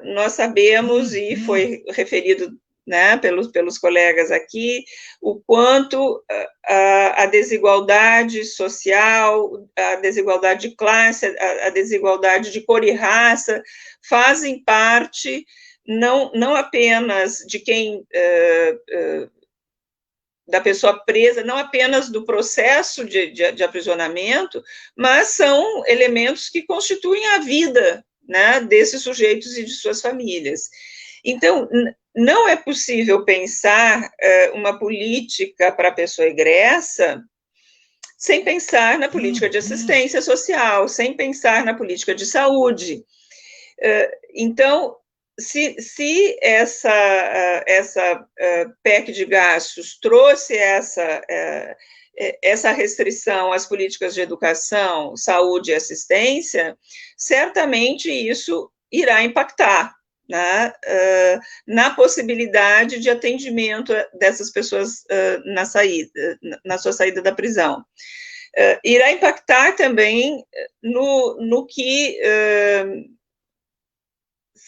Nós sabemos, e foi referido, né, pelos colegas aqui, o quanto a desigualdade social, a desigualdade de classe, a desigualdade de cor e raça fazem parte não apenas de quem... da pessoa presa, não apenas do processo de aprisionamento, mas são elementos que constituem a vida, né, desses sujeitos e de suas famílias. Então, não é possível pensar uma política para a pessoa egressa sem pensar na política de assistência social, sem pensar na política de saúde. Então, se essa PEC de gastos trouxe essa restrição às políticas de educação, saúde e assistência, certamente isso irá impactar, né, na possibilidade de atendimento dessas pessoas na sua saída da prisão. Irá impactar também no que...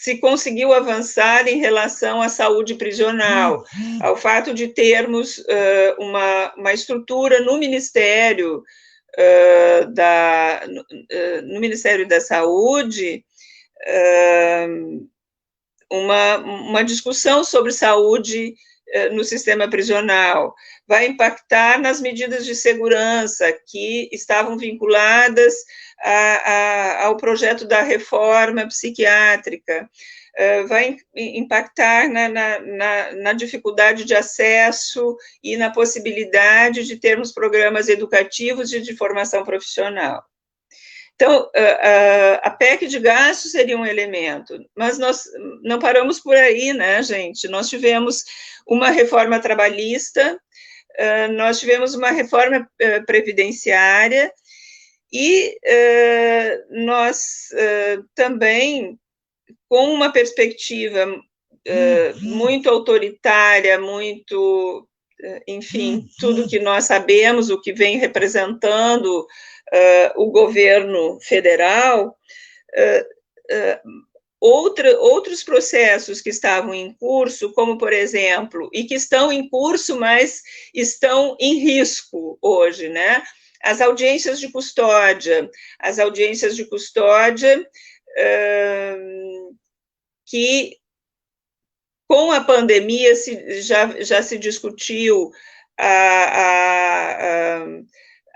se conseguiu avançar em relação à saúde prisional, ao fato de termos uma estrutura no Ministério da Saúde, uma discussão sobre saúde no sistema prisional, vai impactar nas medidas de segurança que estavam vinculadas ao projeto da reforma psiquiátrica, vai impactar na dificuldade de acesso e na possibilidade de termos programas educativos e de formação profissional. Então, a PEC de gastos seria um elemento, mas nós não paramos por aí, né, gente? Nós tivemos uma reforma trabalhista, nós tivemos uma reforma previdenciária e nós também, com uma perspectiva muito autoritária, muito, enfim, tudo que nós sabemos, o que vem representando o governo federal, outros processos que estavam em curso, como, por exemplo, e que estão em curso, mas estão em risco hoje, né? As audiências de custódia, que com a pandemia já se discutiu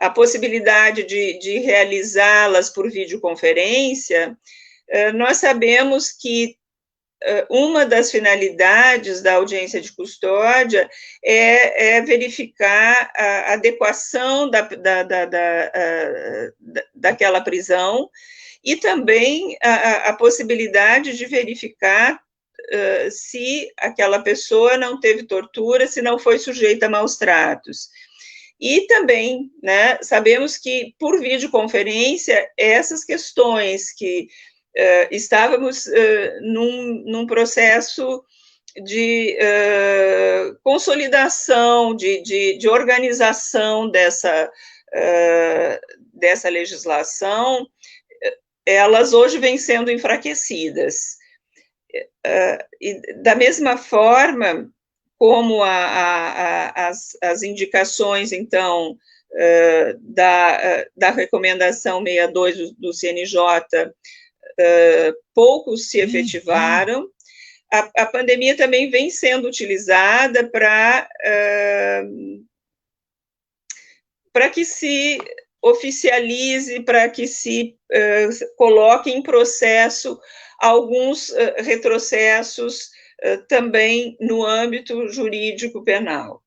a possibilidade de realizá-las por videoconferência. Nós sabemos que uma das finalidades da audiência de custódia é verificar a adequação daquela prisão e também a possibilidade de verificar se aquela pessoa não teve tortura, se não foi sujeita a maus tratos. E também, né, sabemos que, por videoconferência, essas questões que estávamos num processo de consolidação, de organização dessa legislação, elas hoje vêm sendo enfraquecidas. E da mesma forma como as indicações, então, da recomendação 62 do CNJ, poucos se efetivaram, a pandemia também vem sendo utilizada para que se oficialize, para que se coloque em processo alguns retrocessos também no âmbito jurídico penal.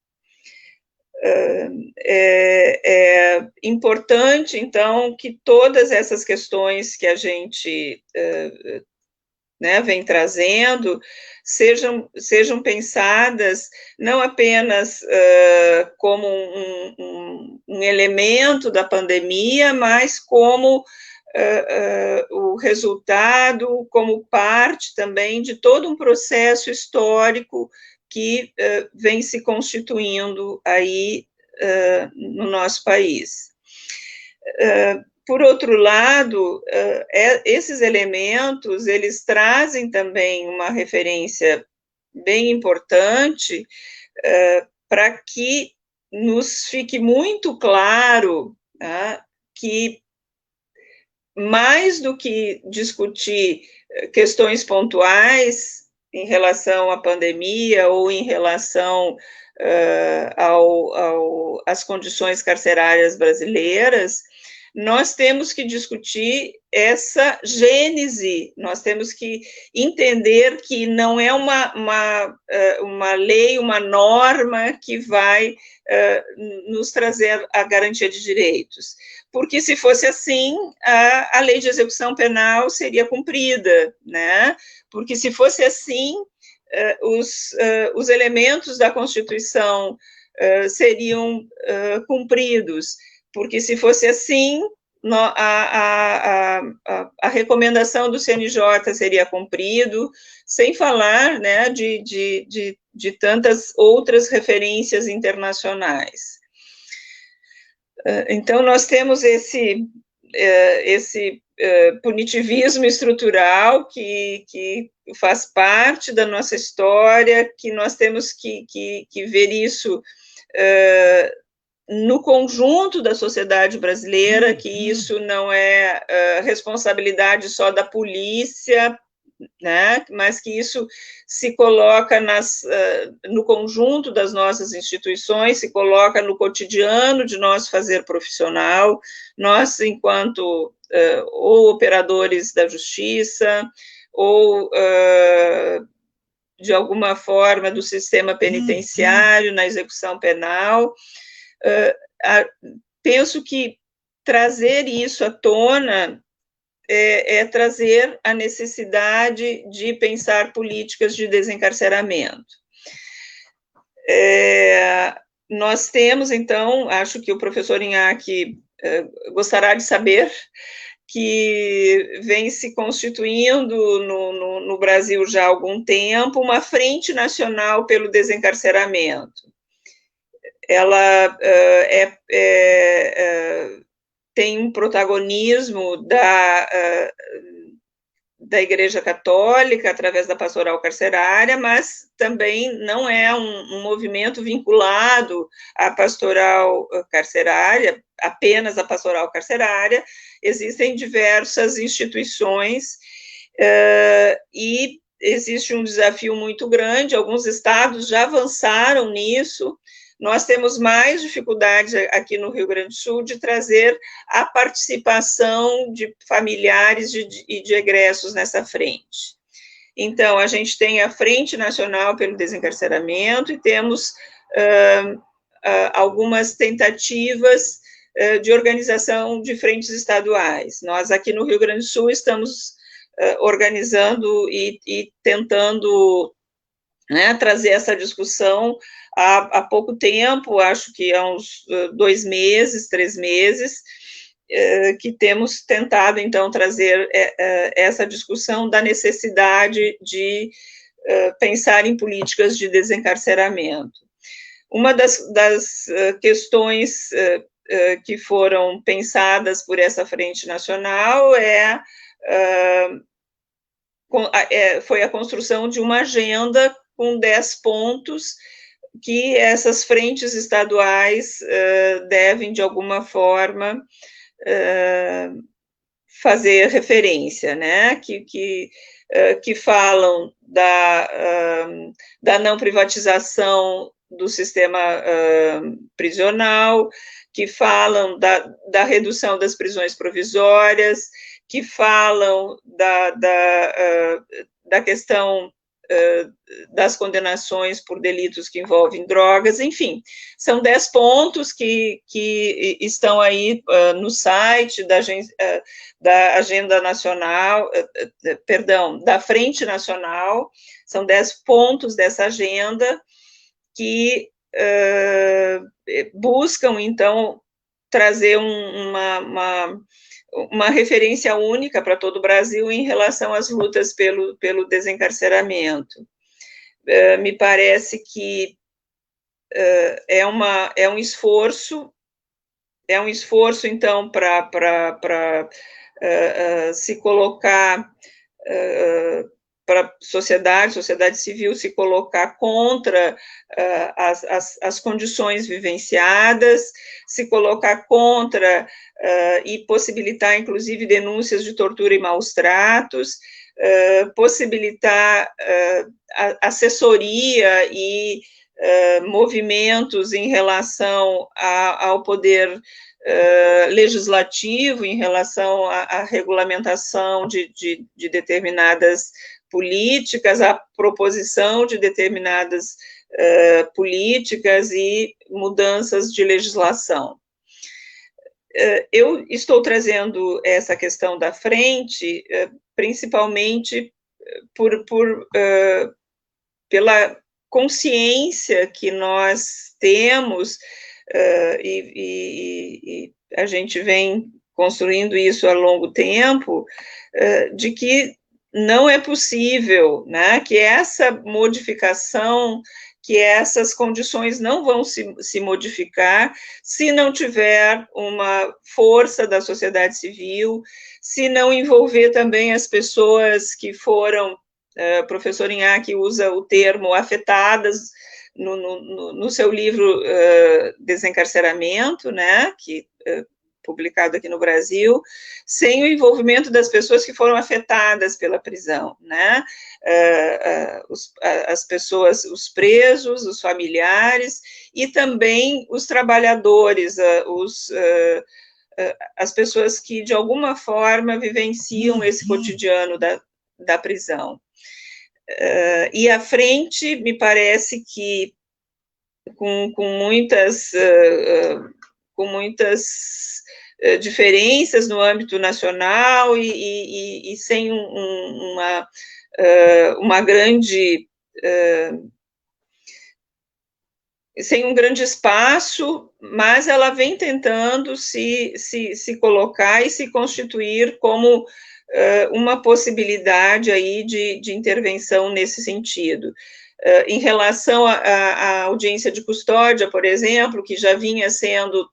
É importante, então, que todas essas questões que a gente vem trazendo sejam pensadas não apenas como um elemento da pandemia, mas como o resultado, como parte também de todo um processo histórico que vem se constituindo aí no nosso país. Por outro lado, esses elementos, eles trazem também uma referência bem importante para que nos fique muito claro, né, que mais do que discutir questões pontuais em relação à pandemia ou em relação às condições carcerárias brasileiras, nós temos que discutir essa gênese, nós temos que entender que não é uma lei, uma norma que vai nos trazer a garantia de direitos, porque se fosse assim, a lei de execução penal seria cumprida, né? Porque se fosse assim, os elementos da Constituição seriam cumpridos, porque se fosse assim, a recomendação do CNJ seria cumprido, sem falar, né, de tantas outras referências internacionais. Então, nós temos esse punitivismo estrutural que faz parte da nossa história, que nós temos que ver isso no conjunto da sociedade brasileira, que isso não é responsabilidade só da polícia, né, mas que isso se coloca no conjunto das nossas instituições, se coloca no cotidiano de nós fazer profissional, nós, enquanto ou operadores da justiça, ou de alguma forma do sistema penitenciário, na execução penal, penso que trazer isso à tona é trazer a necessidade de pensar políticas de desencarceramento. Nós temos, então, acho que o professor Inhaque gostará de saber que vem se constituindo no Brasil já há algum tempo uma frente nacional pelo desencarceramento. Ela tem um protagonismo da Igreja Católica, através da pastoral carcerária, mas também não é um movimento vinculado à pastoral carcerária, apenas à pastoral carcerária. Existem diversas instituições e existe um desafio muito grande, alguns estados já avançaram nisso. Nós temos mais dificuldades aqui no Rio Grande do Sul de trazer a participação de familiares e de egressos nessa frente. Então, a gente tem a Frente Nacional pelo Desencarceramento e temos algumas tentativas de organização de frentes estaduais. Nós, aqui no Rio Grande do Sul, estamos organizando e tentando, né, trazer essa discussão há pouco tempo, acho que há uns 2 meses, 3 meses, que temos tentado, então, trazer essa discussão da necessidade de pensar em políticas de desencarceramento. Uma das questões que foram pensadas por essa Frente Nacional foi a construção de uma agenda com 10 pontos que essas frentes estaduais devem, de alguma forma, fazer referência, né, que falam da não privatização do sistema prisional, que falam da redução das prisões provisórias, que falam da questão das condenações por delitos que envolvem drogas, enfim, são 10 pontos que estão aí no site da Agenda Nacional, da Frente Nacional, são 10 pontos dessa agenda que buscam, então, trazer uma referência única para todo o Brasil em relação às lutas pelo desencarceramento. Me parece que é um esforço, então, para se colocar, para a sociedade civil se colocar contra as condições vivenciadas, se colocar contra e possibilitar, inclusive, denúncias de tortura e maus tratos, possibilitar assessoria e movimentos em relação ao poder legislativo, em relação à regulamentação de determinadas políticas, a proposição de determinadas políticas e mudanças de legislação. Eu estou trazendo essa questão da frente, principalmente pela consciência que nós temos, e a gente vem construindo isso há longo tempo, de que não é possível, né, que essa modificação, que essas condições não vão se modificar se não tiver uma força da sociedade civil, se não envolver também as pessoas que foram, o professor Inhaque usa o termo afetadas no seu livro Desencarceramento, né, que publicado aqui no Brasil, sem o envolvimento das pessoas que foram afetadas pela prisão, né? As pessoas, os presos, os familiares, e também os trabalhadores, as pessoas que, de alguma forma, vivenciam esse cotidiano da prisão. E à frente, me parece que, com muitas diferenças no âmbito nacional e sem uma grande... sem um grande espaço, mas ela vem tentando se colocar e se constituir como uma possibilidade aí de intervenção nesse sentido. Em relação à audiência de custódia, por exemplo, que já vinha sendo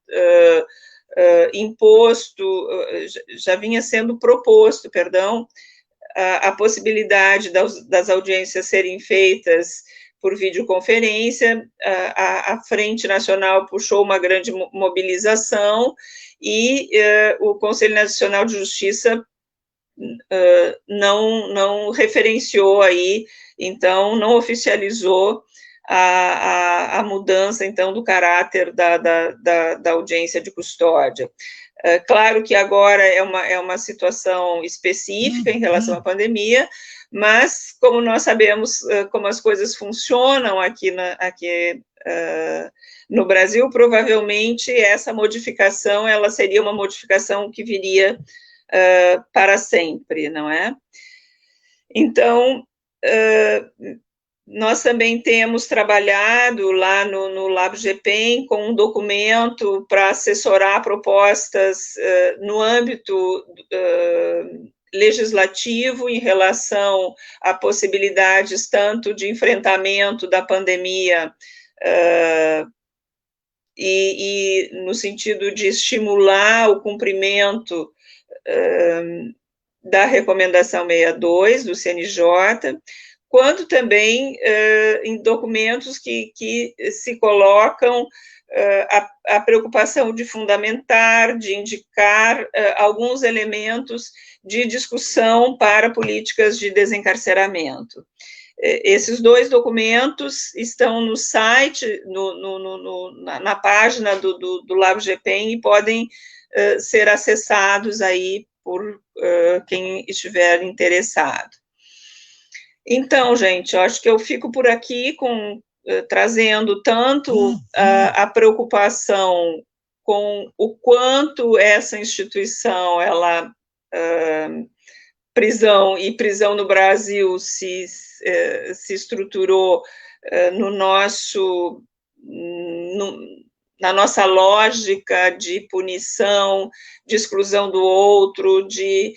já vinha sendo proposto, a possibilidade das audiências serem feitas por videoconferência, a Frente Nacional puxou uma grande mobilização e o Conselho Nacional de Justiça não referenciou aí, então não oficializou a mudança, então, do caráter da audiência de custódia. Claro que agora é uma situação específica em relação à pandemia, mas, como nós sabemos como as coisas funcionam aqui no Brasil, provavelmente essa modificação, ela seria uma modificação que viria para sempre, não é? Então, nós também temos trabalhado lá no LabGPEN com um documento para assessorar propostas no âmbito legislativo em relação a possibilidades tanto de enfrentamento da pandemia e no sentido de estimular o cumprimento da recomendação 62 do CNJ, quanto também em documentos que se colocam a preocupação de fundamentar, de indicar alguns elementos de discussão para políticas de desencarceramento. Esses dois documentos estão no site, na página do LabGPEN, e podem ser acessados aí por quem estiver interessado. Então, gente, eu acho que eu fico por aqui trazendo tanto a preocupação com o quanto essa instituição, prisão no Brasil se estruturou na nossa lógica de punição, de exclusão do outro, de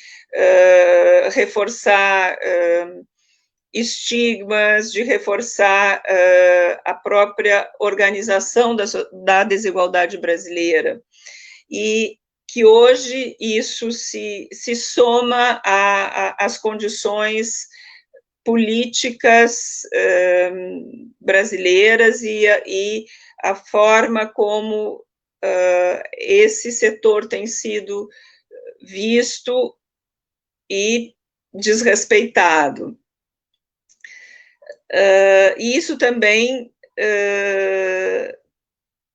reforçar estigmas, de reforçar a própria organização da desigualdade brasileira. E que hoje isso se soma às condições políticas brasileiras e a forma como esse setor tem sido visto e desrespeitado. E isso também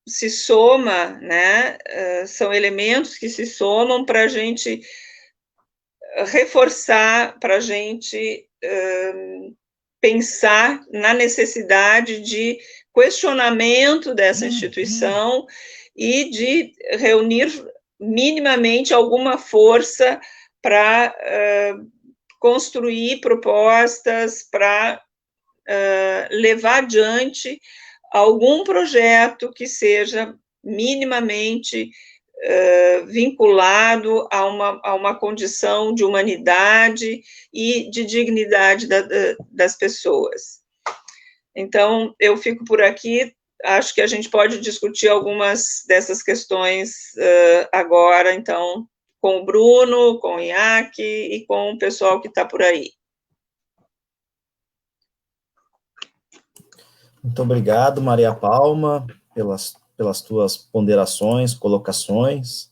se soma, né? São elementos que se somam para a gente reforçar, para a gente pensar na necessidade de questionamento dessa instituição e de reunir minimamente alguma força para construir propostas, para levar adiante algum projeto que seja minimamente vinculado a uma condição de humanidade e de dignidade das pessoas. Então, eu fico por aqui, acho que a gente pode discutir algumas dessas questões agora, então, com o Bruno, com o IAC e com o pessoal que está por aí. Muito obrigado, Maria Palma, pelas tuas ponderações, colocações.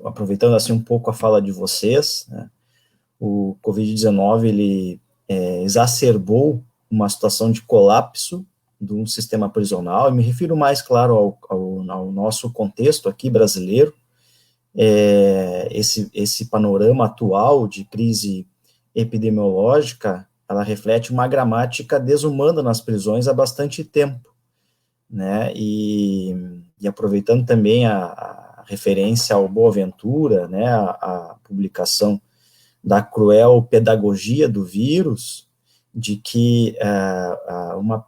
aproveitando assim um pouco a fala de vocês, né, o Covid-19 ele exacerbou uma situação de colapso do sistema prisional, e me refiro mais, claro, ao nosso contexto aqui brasileiro. Esse panorama atual de crise epidemiológica, ela reflete uma gramática desumana nas prisões há bastante tempo, né, e aproveitando também a referência ao Boaventura, né, a publicação da cruel pedagogia do vírus, de que uma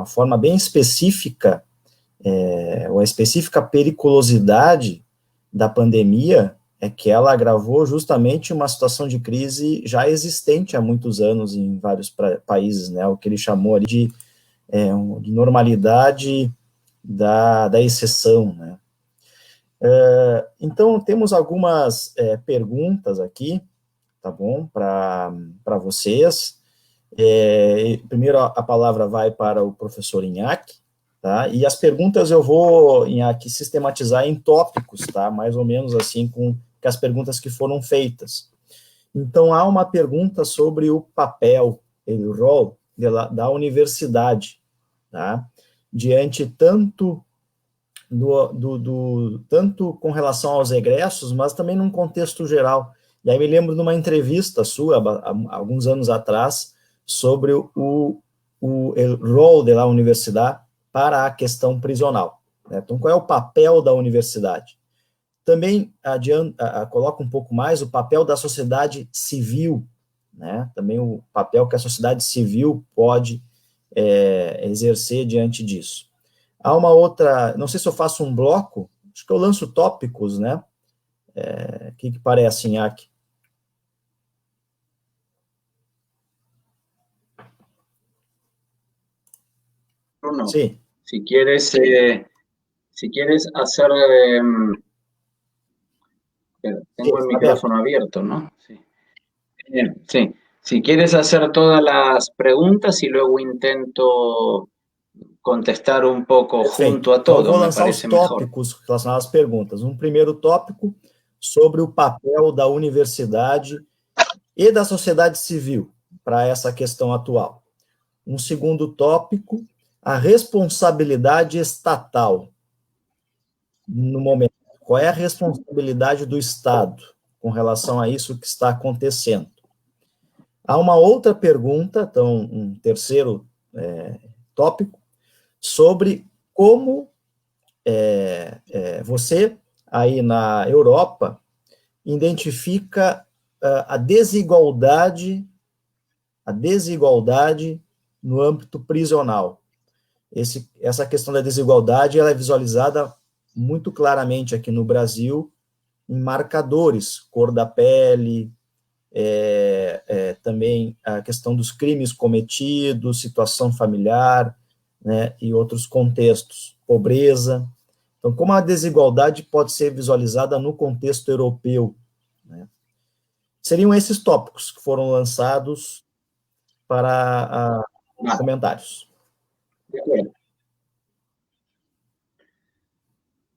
forma bem específica, uma específica periculosidade da pandemia é que ela agravou justamente uma situação de crise já existente há muitos anos em vários países, né, o que ele chamou ali de normalidade da exceção, né. Então, temos algumas perguntas aqui, tá bom, para vocês. Primeiro, a palavra vai para o professor Inhaque, tá, e as perguntas eu vou, Inhaque, sistematizar em tópicos, tá, mais ou menos assim com as perguntas que foram feitas. Então, há uma pergunta sobre o papel, o rol da universidade, tá, diante tanto tanto com relação aos egressos, mas também num contexto geral. E aí me lembro de uma entrevista sua, há alguns anos atrás, sobre o rol da universidade para a questão prisional, né? Então, qual é o papel da universidade? Também coloca um pouco mais o papel da sociedade civil, né? Também o papel que a sociedade civil pode exercer diante disso. Há uma outra, não sei se eu faço um bloco, acho que eu lanço tópicos, né? O que parece, Inhaque? Bruno, sí. Si quieres hacer... tengo el micrófono abierto, ¿no? Sí. Bien, sí. Si quieres hacer todas las preguntas y luego intento contestar um pouco junto a todo, então, eu vou lançar os tópicos relacionados às perguntas. Um primeiro tópico sobre o papel da universidade e da sociedade civil para essa questão atual. Um segundo tópico, a responsabilidade estatal no momento. Qual é a responsabilidade do Estado com relação a isso que está acontecendo? Há uma outra pergunta, então, um terceiro tópico, sobre como você, aí na Europa, identifica a desigualdade no âmbito prisional. Essa questão da desigualdade ela é visualizada muito claramente aqui no Brasil em marcadores, cor da pele, também a questão dos crimes cometidos, situação familiar, né, e outros contextos, pobreza. Então, como a desigualdade pode ser visualizada no contexto europeu, né? Seriam esses tópicos que foram lançados para comentários.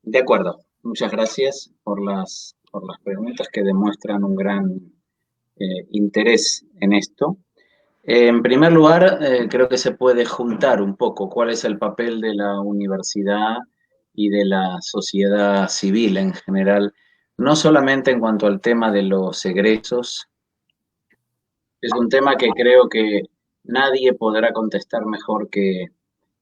De acuerdo. Muchas gracias por las preguntas que demuestran un gran interés en esto. En primer lugar, creo que se puede juntar un poco cuál es el papel de la universidad y de la sociedad civil en general, no solamente en cuanto al tema de los egresos. Es un tema que creo que nadie podrá contestar mejor que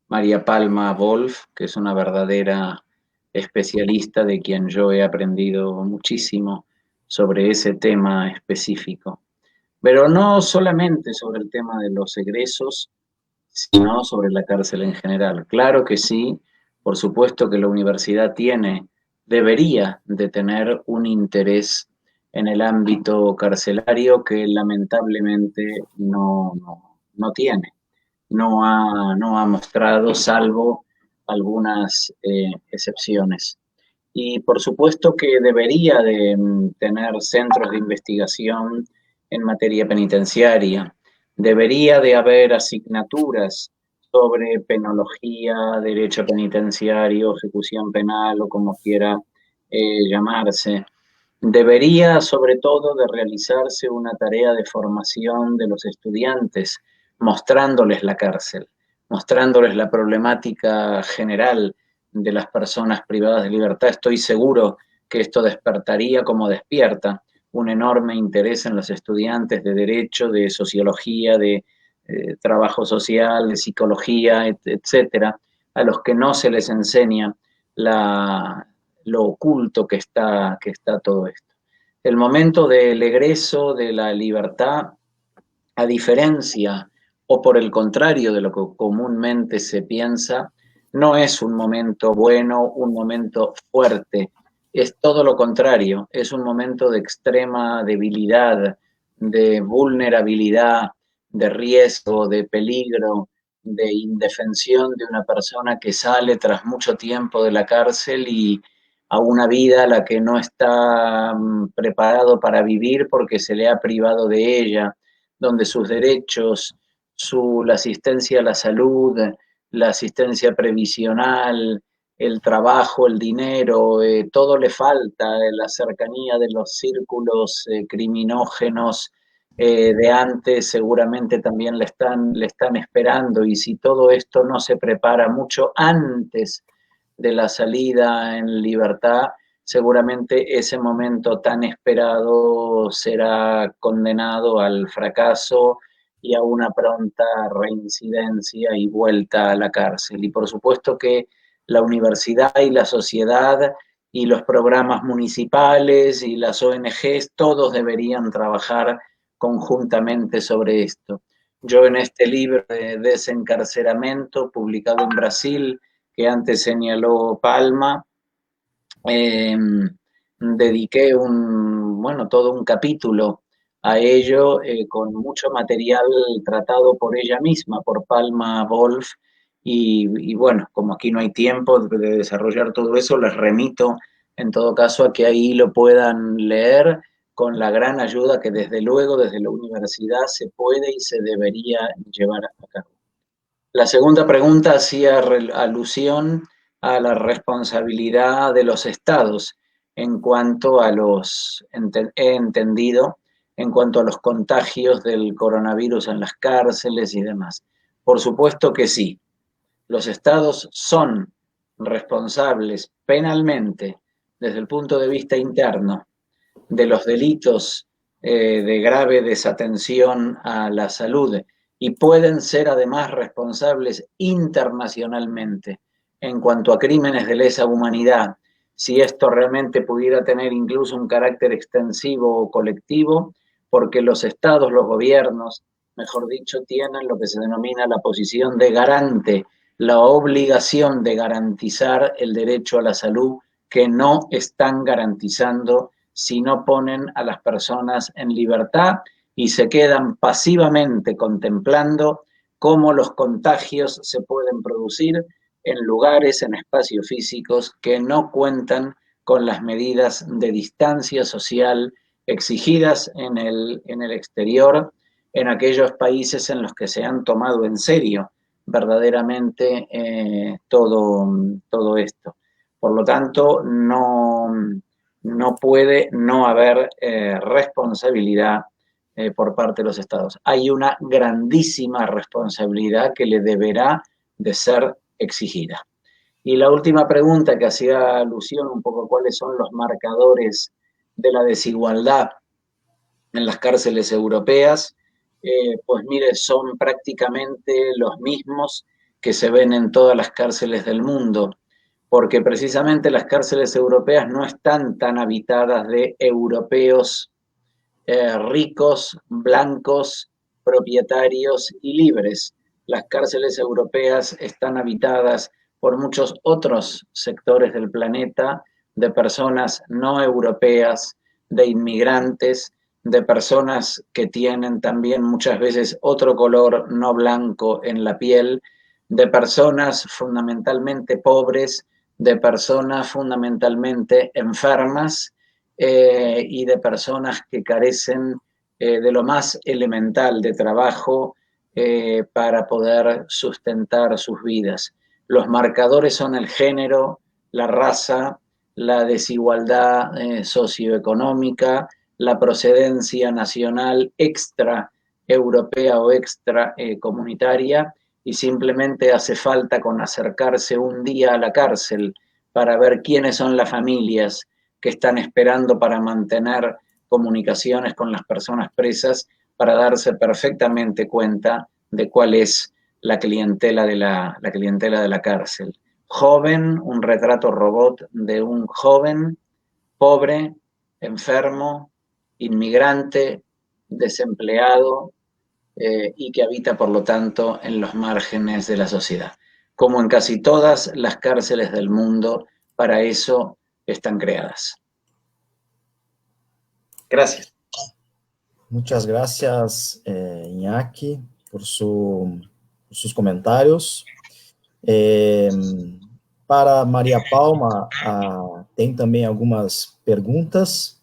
María Palma Wolf, que es una verdadera especialista de quien yo he aprendido muchísimo sobre ese tema específico. Pero no solamente sobre el tema de los egresos, sino sobre la cárcel en general. Claro que sí, por supuesto que la universidad debería de tener un interés en el ámbito carcelario que lamentablemente no tiene. No ha mostrado, salvo algunas excepciones. Y por supuesto que debería de tener centros de investigación en materia penitenciaria. Debería de haber asignaturas sobre penología, derecho penitenciario, ejecución penal o como quiera llamarse. Debería, sobre todo, de realizarse una tarea de formación de los estudiantes, mostrándoles la cárcel, mostrándoles la problemática general de las personas privadas de libertad. Estoy seguro que esto despertaría, como despierta, un enorme interés en los estudiantes de Derecho, de Sociología, de Trabajo Social, de Psicología, etcétera, a los que no se les enseña lo oculto que está todo esto. El momento del egreso de la libertad, a diferencia o por el contrario de lo que comúnmente se piensa, no es un momento bueno, un momento fuerte, es todo lo contrario, es un momento de extrema debilidad, de vulnerabilidad, de riesgo, de peligro, de indefensión de una persona que sale tras mucho tiempo de la cárcel y a una vida a la que no está preparado para vivir porque se le ha privado de ella, donde sus derechos, la asistencia a la salud, la asistencia previsional, el trabajo, el dinero, todo le falta, la cercanía de los círculos criminógenos de antes seguramente también le están esperando, y si todo esto no se prepara mucho antes de la salida en libertad, seguramente ese momento tan esperado será condenado al fracaso y a una pronta reincidencia y vuelta a la cárcel. Y por supuesto que la universidad y la sociedad y los programas municipales y las ONGs, todos deberían trabajar conjuntamente sobre esto. Yo en este libro de desencarceramiento, publicado en Brasil, que antes señaló Palma, dediqué todo un capítulo a ello, con mucho material tratado por ella misma, por Palma Wolf, y bueno, como aquí no hay tiempo de desarrollar todo eso, les remito en todo caso a que ahí lo puedan leer, con la gran ayuda que desde luego desde la universidad se puede y se debería llevar a cabo. La segunda pregunta hacía alusión a la responsabilidad de los estados en cuanto a he entendido, en cuanto a los contagios del coronavirus en las cárceles y demás. Por supuesto que sí. Los estados son responsables penalmente, desde el punto de vista interno, de los delitos de grave desatención a la salud, y pueden ser además responsables internacionalmente en cuanto a crímenes de lesa humanidad, si esto realmente pudiera tener incluso un carácter extensivo o colectivo, porque los estados, los gobiernos, mejor dicho, tienen lo que se denomina la posición de garante, la obligación de garantizar el derecho a la salud, que no están garantizando si no ponen a las personas en libertad y se quedan pasivamente contemplando cómo los contagios se pueden producir en lugares, en espacios físicos que no cuentan con las medidas de distancia social exigidas en el exterior, en aquellos países en los que se han tomado en serio verdaderamente todo esto. Por lo tanto, no puede no haber responsabilidad por parte de los estados. Hay una grandísima responsabilidad que le deberá de ser exigida. Y la última pregunta, que hacía alusión un poco a cuáles son los marcadores de la desigualdad en las cárceles europeas, pues mire, son prácticamente los mismos que se ven en todas las cárceles del mundo, porque precisamente las cárceles europeas no están tan habitadas de europeos ricos, blancos, propietarios y libres. Las cárceles europeas están habitadas por muchos otros sectores del planeta, de personas no europeas, de inmigrantes, de personas que tienen también muchas veces otro color no blanco en la piel, de personas fundamentalmente pobres, de personas fundamentalmente enfermas, y de personas que carecen de lo más elemental de trabajo, para poder sustentar sus vidas. Los marcadores son el género, la raza, la desigualdad socioeconómica, la procedencia nacional extra europea o extra comunitaria, y simplemente hace falta con acercarse un día a la cárcel para ver quiénes son las familias que están esperando para mantener comunicaciones con las personas presas, para darse perfectamente cuenta de cuál es la clientela de la cárcel. Joven, un retrato robot de un joven pobre, enfermo, inmigrante, desempleado, y que habita, por lo tanto, en los márgenes de la sociedad. Como en casi todas las cárceles del mundo, para eso están creadas. Gracias. Muchas gracias, Iñaki, por sus comentarios. Para Maria Palma, tem também algumas perguntas.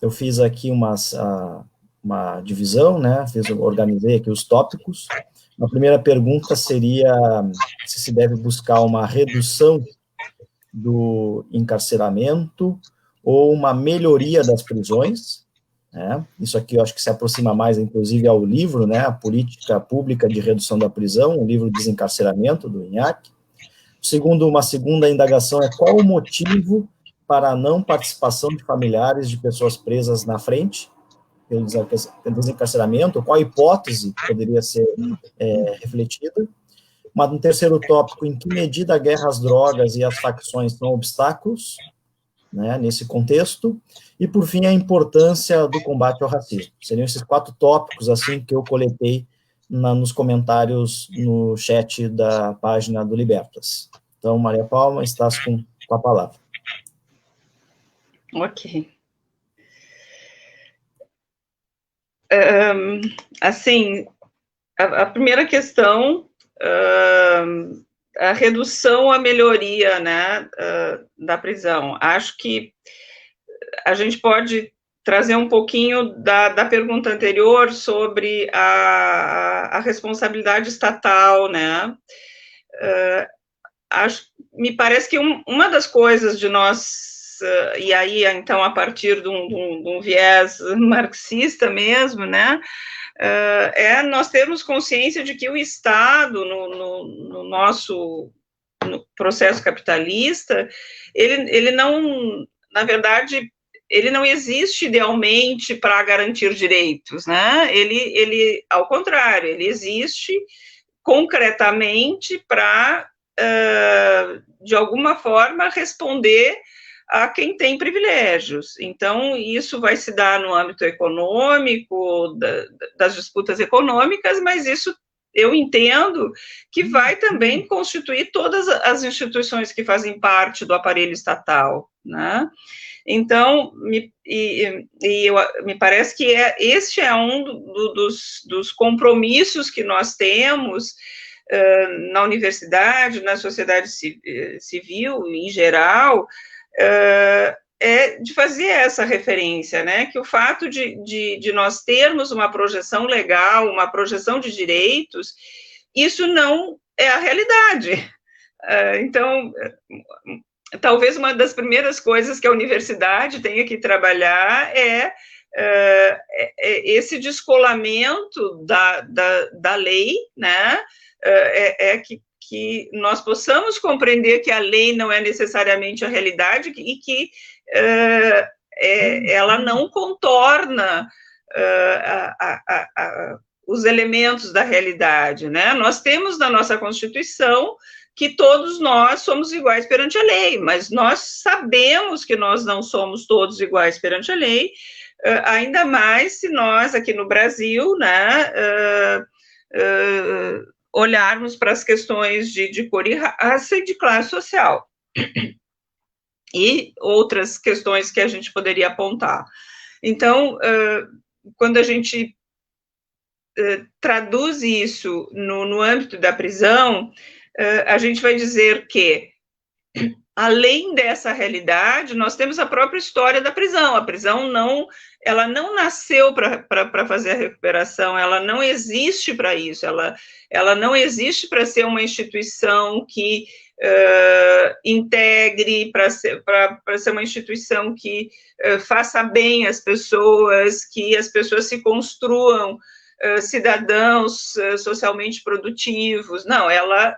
Eu fiz aqui uma divisão, né? Organizei aqui os tópicos. A primeira pergunta seria se deve buscar uma redução do encarceramento ou uma melhoria das prisões, né? Isso aqui eu acho que se aproxima mais, inclusive, ao livro, né? A Política Pública de Redução da Prisão, o livro Desencarceramento, do Iñaki. Uma segunda indagação é qual o motivo para a não participação de familiares de pessoas presas na frente pelo desencarceramento, qual a hipótese poderia ser refletida. Um terceiro tópico, em que medida a guerra às drogas e as facções são obstáculos, né, nesse contexto, e, por fim, a importância do combate ao racismo. Seriam esses 4 tópicos, assim, que eu coletei nos comentários no chat da página do Libertas. Então, Maria Palma, estás com a palavra. Ok. Assim, a primeira questão, a redução, a melhoria, né, da prisão. Acho que a gente pode trazer um pouquinho da pergunta anterior sobre a responsabilidade estatal, né? Me parece que uma das coisas de nós, e aí, então, a partir de um viés marxista mesmo, né, nós termos consciência de que o Estado, no nosso processo capitalista, ele não, na verdade, ele não existe idealmente para garantir direitos, né? Ele, ao contrário, ele existe concretamente para, de alguma forma, responder a quem tem privilégios. Então, isso vai se dar no âmbito econômico, das disputas econômicas, mas isso eu entendo que vai também constituir todas as instituições que fazem parte do aparelho estatal, né? Então, me parece que este é um dos compromissos que nós temos na universidade, na sociedade civil, em geral, é de fazer essa referência, né, que o fato de nós termos uma projeção legal, uma projeção de direitos, isso não é a realidade. Então, talvez uma das primeiras coisas que a universidade tenha que trabalhar é esse descolamento da lei, né, que nós possamos compreender que a lei não é necessariamente a realidade e que ela não contorna os elementos da realidade, né? Nós temos na nossa Constituição que todos nós somos iguais perante a lei, mas nós sabemos que nós não somos todos iguais perante a lei, ainda mais se nós, aqui no Brasil, né, olharmos para as questões de cor e raça e de classe social. E outras questões que a gente poderia apontar. Então, quando a gente traduz isso no âmbito da prisão, a gente vai dizer que além dessa realidade, nós temos a própria história da prisão. A prisão ela não nasceu para fazer a recuperação, ela não existe para isso, ela não existe para ser uma instituição que integre, para ser uma instituição que faça bem as pessoas, que as pessoas se construam cidadãos socialmente produtivos. Não, ela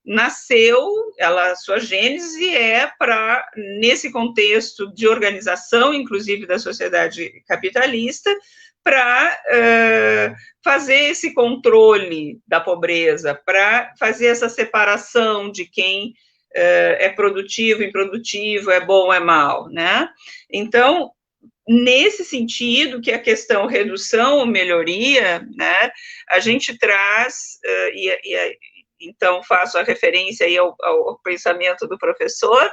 nasceu, sua gênese é para, nesse contexto de organização, inclusive da sociedade capitalista, para fazer esse controle da pobreza, para fazer essa separação de quem é produtivo, improdutivo, é bom, é mal, né? Então, nesse sentido, que a questão redução ou melhoria, né, a gente traz, então faço a referência aí ao pensamento do professor,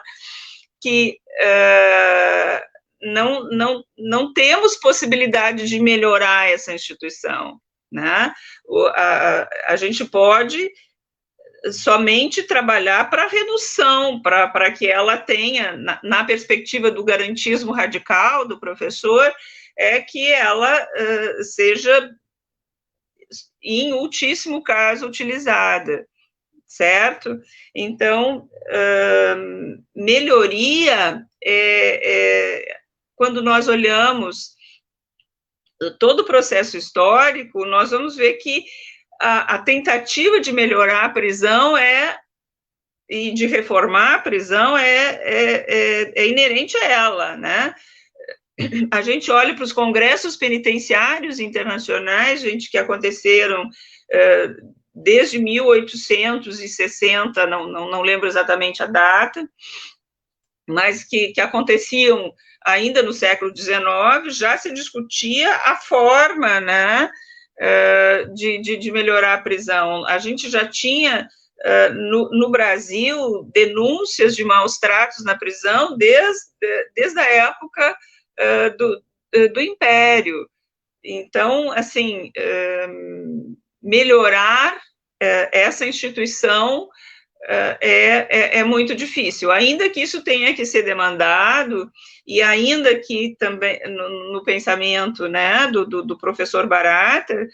que não temos possibilidade de melhorar essa instituição, né? A gente pode somente trabalhar para a redução, para que ela tenha, na perspectiva do garantismo radical do professor, que ela seja, em ultíssimo caso, utilizada, certo? Então, melhoria quando nós olhamos todo o processo histórico, nós vamos ver que a tentativa de melhorar a prisão e de reformar a prisão é inerente a ela, né? A gente olha para os congressos penitenciários internacionais, gente, que aconteceram desde 1860, não lembro exatamente a data, mas que aconteciam ainda no século XIX, já se discutia a forma, né, de melhorar a prisão. A gente já tinha, no Brasil, denúncias de maus tratos na prisão desde a época do Império. Então, assim, melhorar essa instituição é muito difícil, ainda que isso tenha que ser demandado, e ainda que também, no pensamento, né, do professor Barata,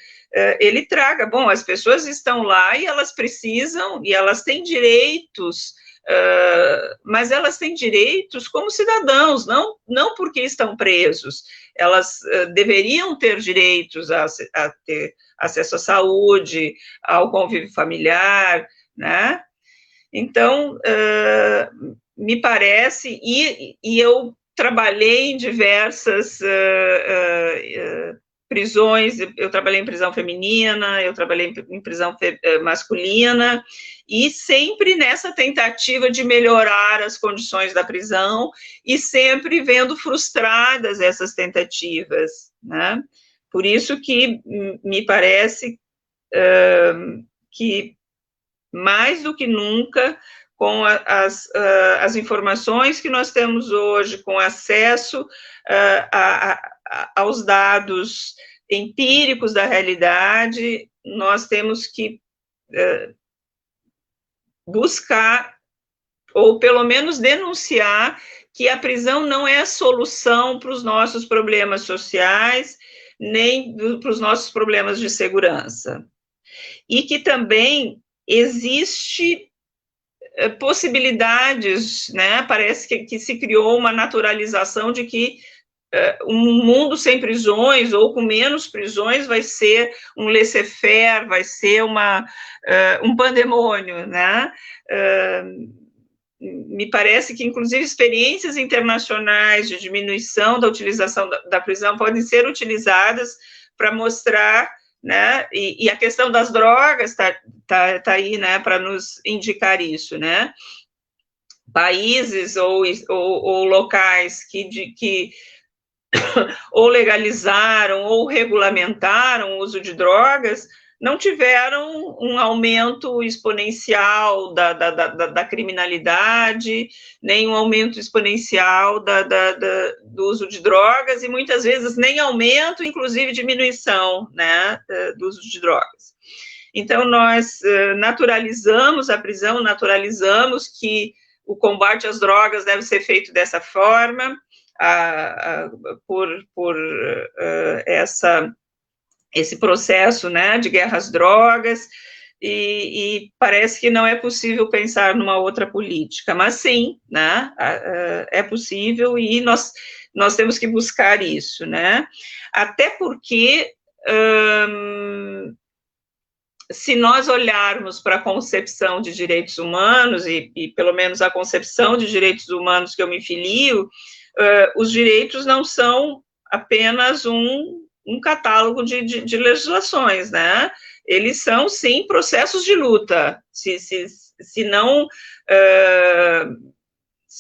ele traga, bom, as pessoas estão lá e elas precisam, e elas têm direitos, mas elas têm direitos como cidadãos, não porque estão presos. Elas deveriam ter direitos a ter acesso à saúde, ao convívio familiar, né? Então, me parece, e eu trabalhei em diversas prisões, eu trabalhei em prisão feminina, eu trabalhei em prisão masculina, e sempre nessa tentativa de melhorar as condições da prisão, e sempre vendo frustradas essas tentativas, né? Por isso que me parece que, mais do que nunca, com as informações que nós temos hoje, com acesso aos dados empíricos da realidade, nós temos que buscar, ou pelo menos denunciar, que a prisão não é a solução para os nossos problemas sociais, nem para os nossos problemas de segurança. E que também existe possibilidades, né? Parece que se criou uma naturalização de que um mundo sem prisões, ou com menos prisões, vai ser um laissez-faire, vai ser um pandemônio, né? Me parece que, inclusive, experiências internacionais de diminuição da utilização da prisão podem ser utilizadas para mostrar, né, e a questão das drogas tá aí, né, para nos indicar isso, né? Países ou locais que ou legalizaram ou regulamentaram o uso de drogas não tiveram um aumento exponencial da criminalidade, nem um aumento exponencial do uso de drogas, e muitas vezes nem aumento, inclusive diminuição, né, do uso de drogas. Então, nós naturalizamos a prisão, naturalizamos que o combate às drogas deve ser feito dessa forma, por esse processo, né, de guerra às drogas, e parece que não é possível pensar numa outra política, mas sim, né, é possível, e nós temos que buscar isso, né, até porque, se nós olharmos para a concepção de direitos humanos, e pelo menos a concepção de direitos humanos que eu me filio, os direitos não são apenas um catálogo de legislações, né? Eles são, sim, processos de luta. Se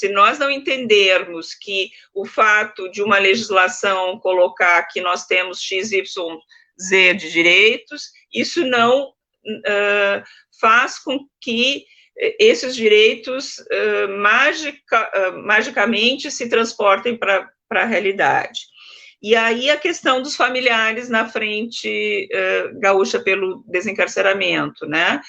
nós não entendermos que o fato de uma legislação colocar que nós temos X, Y, Z de direitos, isso não faz com que esses direitos magicamente se transportem para a realidade. E aí a questão dos familiares na frente gaúcha pelo desencarceramento, né?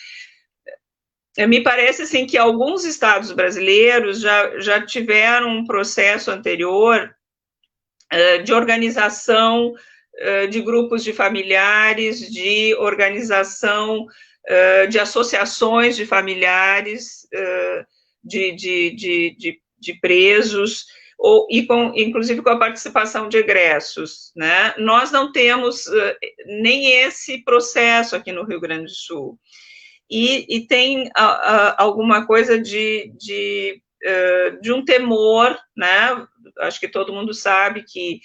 Me parece, assim, que alguns estados brasileiros já tiveram um processo anterior de organização de grupos de familiares, de organização de associações de familiares de presos, inclusive com a participação de egressos, né? Nós não temos nem esse processo aqui no Rio Grande do Sul. E tem alguma coisa de um temor, né? Acho que todo mundo sabe que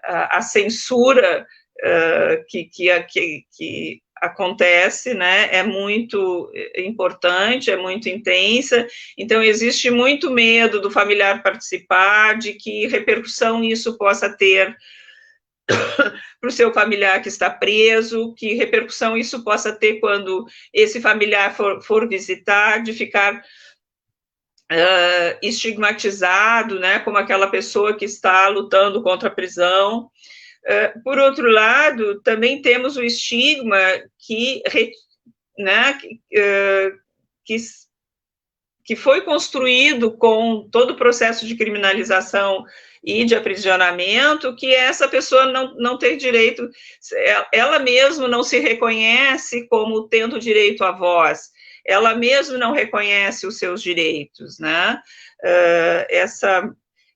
a censura que acontece, né, é muito importante, é muito intensa, então existe muito medo do familiar participar, de que repercussão isso possa ter para o seu familiar que está preso, que repercussão isso possa ter quando esse familiar for visitar, de ficar estigmatizado, né, como aquela pessoa que está lutando contra a prisão. Por outro lado, também temos o estigma que foi construído com todo o processo de criminalização e de aprisionamento, que essa pessoa não tem direito, ela mesma não se reconhece como tendo direito à voz, ela mesma não reconhece os seus direitos, né?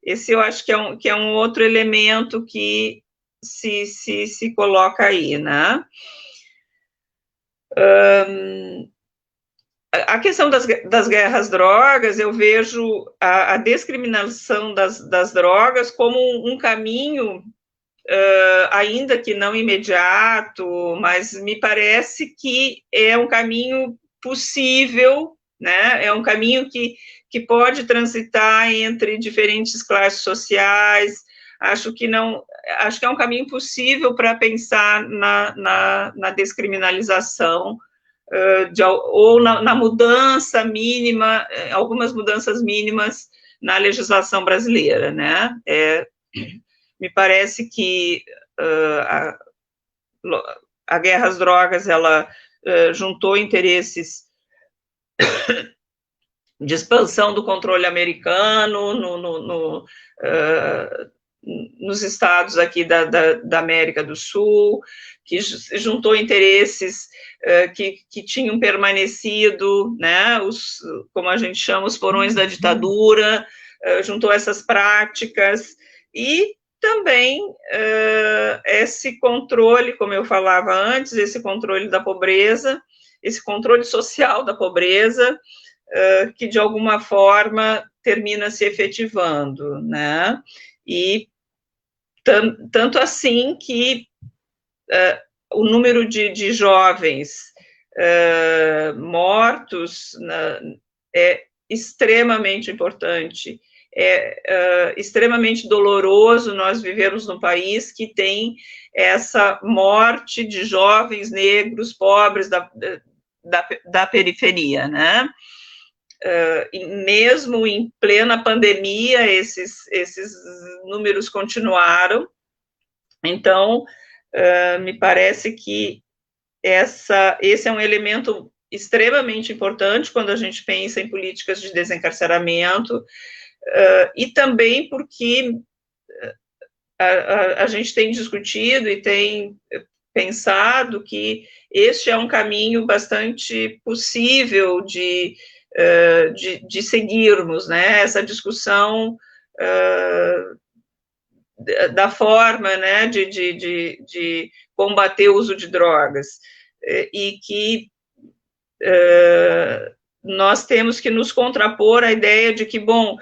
Esse eu acho que é um outro elemento que se coloca aí, né? A questão das guerras drogas, eu vejo a descriminalização das drogas como um caminho, ainda que não imediato, mas me parece que é um caminho possível, né? É um caminho que pode transitar entre diferentes classes sociais. Acho que é um caminho possível para pensar na descriminalização, ou na mudança mínima, algumas mudanças mínimas na legislação brasileira, né? Me parece que a guerra às drogas, ela juntou interesses de expansão do controle americano nos estados aqui da América do Sul, que juntou interesses que tinham permanecido, né, como a gente chama, os porões da ditadura, juntou essas práticas, e também esse controle, como eu falava antes, esse controle da pobreza, esse controle social da pobreza, que de alguma forma termina se efetivando, né, e tanto assim que o número de jovens mortos é extremamente importante, é extremamente doloroso nós vivemos num país que tem essa morte de jovens negros pobres da periferia, né? E mesmo em plena pandemia, esses números continuaram. Então, me parece que esse é um elemento extremamente importante quando a gente pensa em políticas de desencarceramento, e também porque a gente tem discutido e tem pensado que este é um caminho bastante possível de seguirmos, né, essa discussão da forma, né, de combater o uso de drogas, e que nós temos que nos contrapor à ideia de que, bom,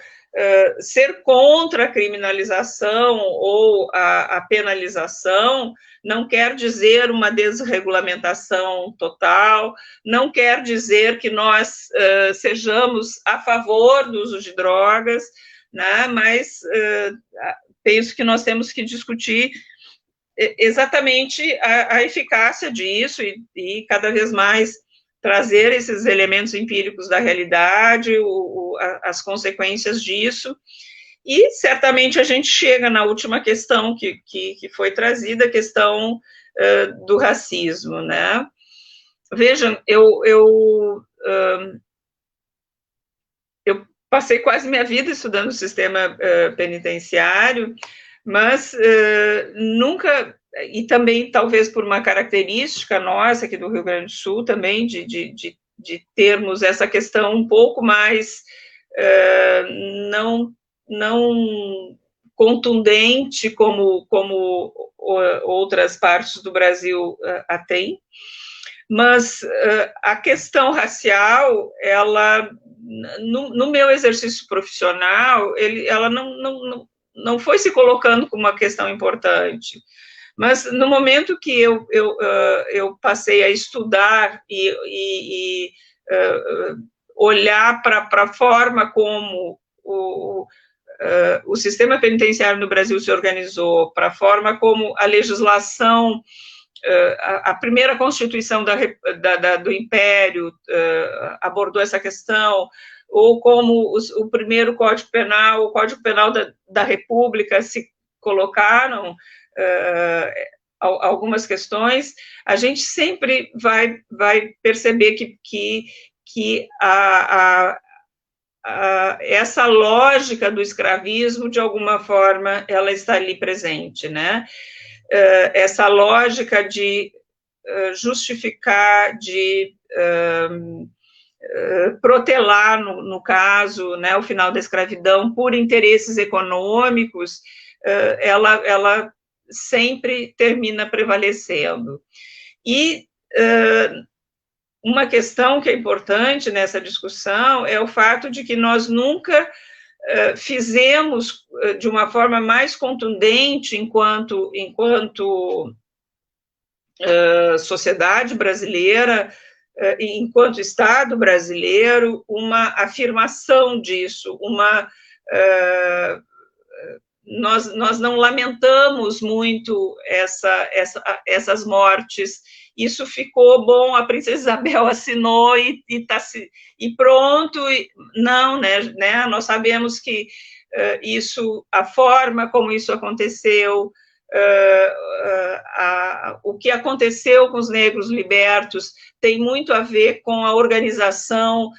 ser contra a criminalização ou a penalização não quer dizer uma desregulamentação total, não quer dizer que nós sejamos a favor do uso de drogas, né, mas penso que nós temos que discutir exatamente a eficácia disso e cada vez mais trazer esses elementos empíricos da realidade, as consequências disso, e certamente a gente chega na última questão que foi trazida, a questão do racismo, né? Vejam, eu passei quase minha vida estudando o sistema penitenciário, mas nunca, e também talvez por uma característica nossa aqui do Rio Grande do Sul também, de termos essa questão um pouco mais não contundente como outras partes do Brasil a têm, mas a questão racial, ela, no meu exercício profissional, ela não foi se colocando como uma questão importante, mas no momento que eu passei a estudar e olhar para a forma como o sistema penitenciário no Brasil se organizou, para a forma como a legislação, a primeira Constituição do Império abordou essa questão, ou como o primeiro Código Penal, o Código Penal da República se colocaram algumas questões, a gente sempre vai perceber que essa lógica do escravismo, de alguma forma, ela está ali presente, né? Essa lógica de justificar, de protelar, no caso, né, o final da escravidão, por interesses econômicos, ela sempre termina prevalecendo. E uma questão que é importante nessa discussão é o fato de que nós nunca fizemos de uma forma mais contundente, enquanto sociedade brasileira, enquanto Estado brasileiro, uma afirmação disso, nós não lamentamos muito essas mortes. Isso ficou bom, a princesa Isabel assinou e pronto. Não, né? Nós sabemos que a forma como isso aconteceu, o que aconteceu com os negros libertos tem muito a ver com a organização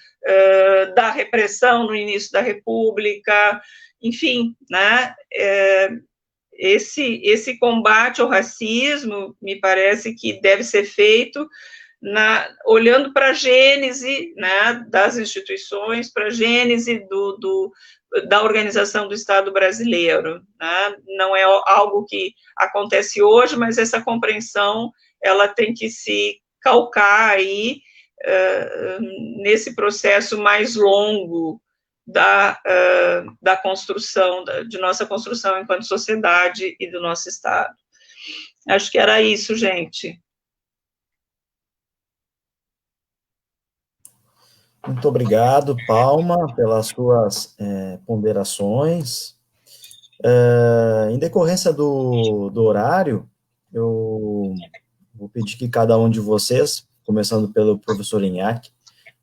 da repressão no início da República, enfim, né? Esse combate ao racismo, me parece que deve ser feito olhando para a gênese, né, das instituições, para a gênese da organização do Estado brasileiro, né? Não é algo que acontece hoje, mas essa compreensão, ela tem que se calcar aí nesse processo mais longo da construção, de nossa construção enquanto sociedade e do nosso Estado. Acho que era isso, gente. Muito obrigado, Palma, pelas suas ponderações. Em decorrência do horário, eu vou pedir que cada um de vocês, começando pelo professor Inhaque,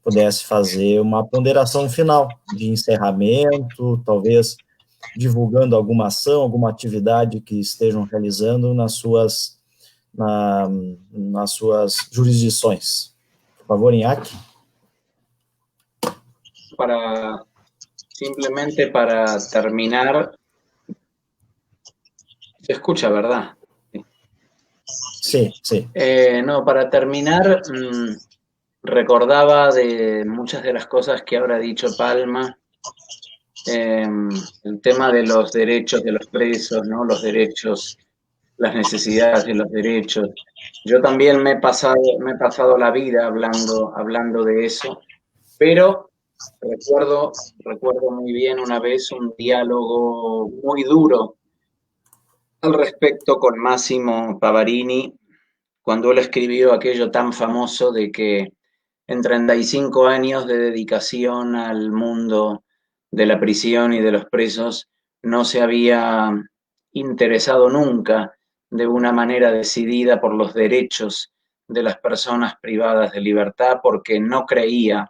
pudesse fazer uma ponderação final de encerramento, talvez divulgando alguma ação, alguma atividade que estejam realizando nas suas nas suas jurisdições. Por favor, Iñaki. Simplemente para terminar, se escucha, ¿verdad? Sí, sí. No, para terminar, recordaba de muchas de las cosas que habrá dicho Palma, el tema de los derechos de los presos, ¿no? Los derechos, las necesidades de los derechos. Yo también me he pasado la vida hablando de eso, pero recuerdo muy bien una vez un diálogo muy duro al respecto con Massimo Pavarini, cuando él escribió aquello tan famoso de que en 35 años de dedicación al mundo de la prisión y de los presos, no se había interesado nunca de una manera decidida por los derechos de las personas privadas de libertad, porque no creía,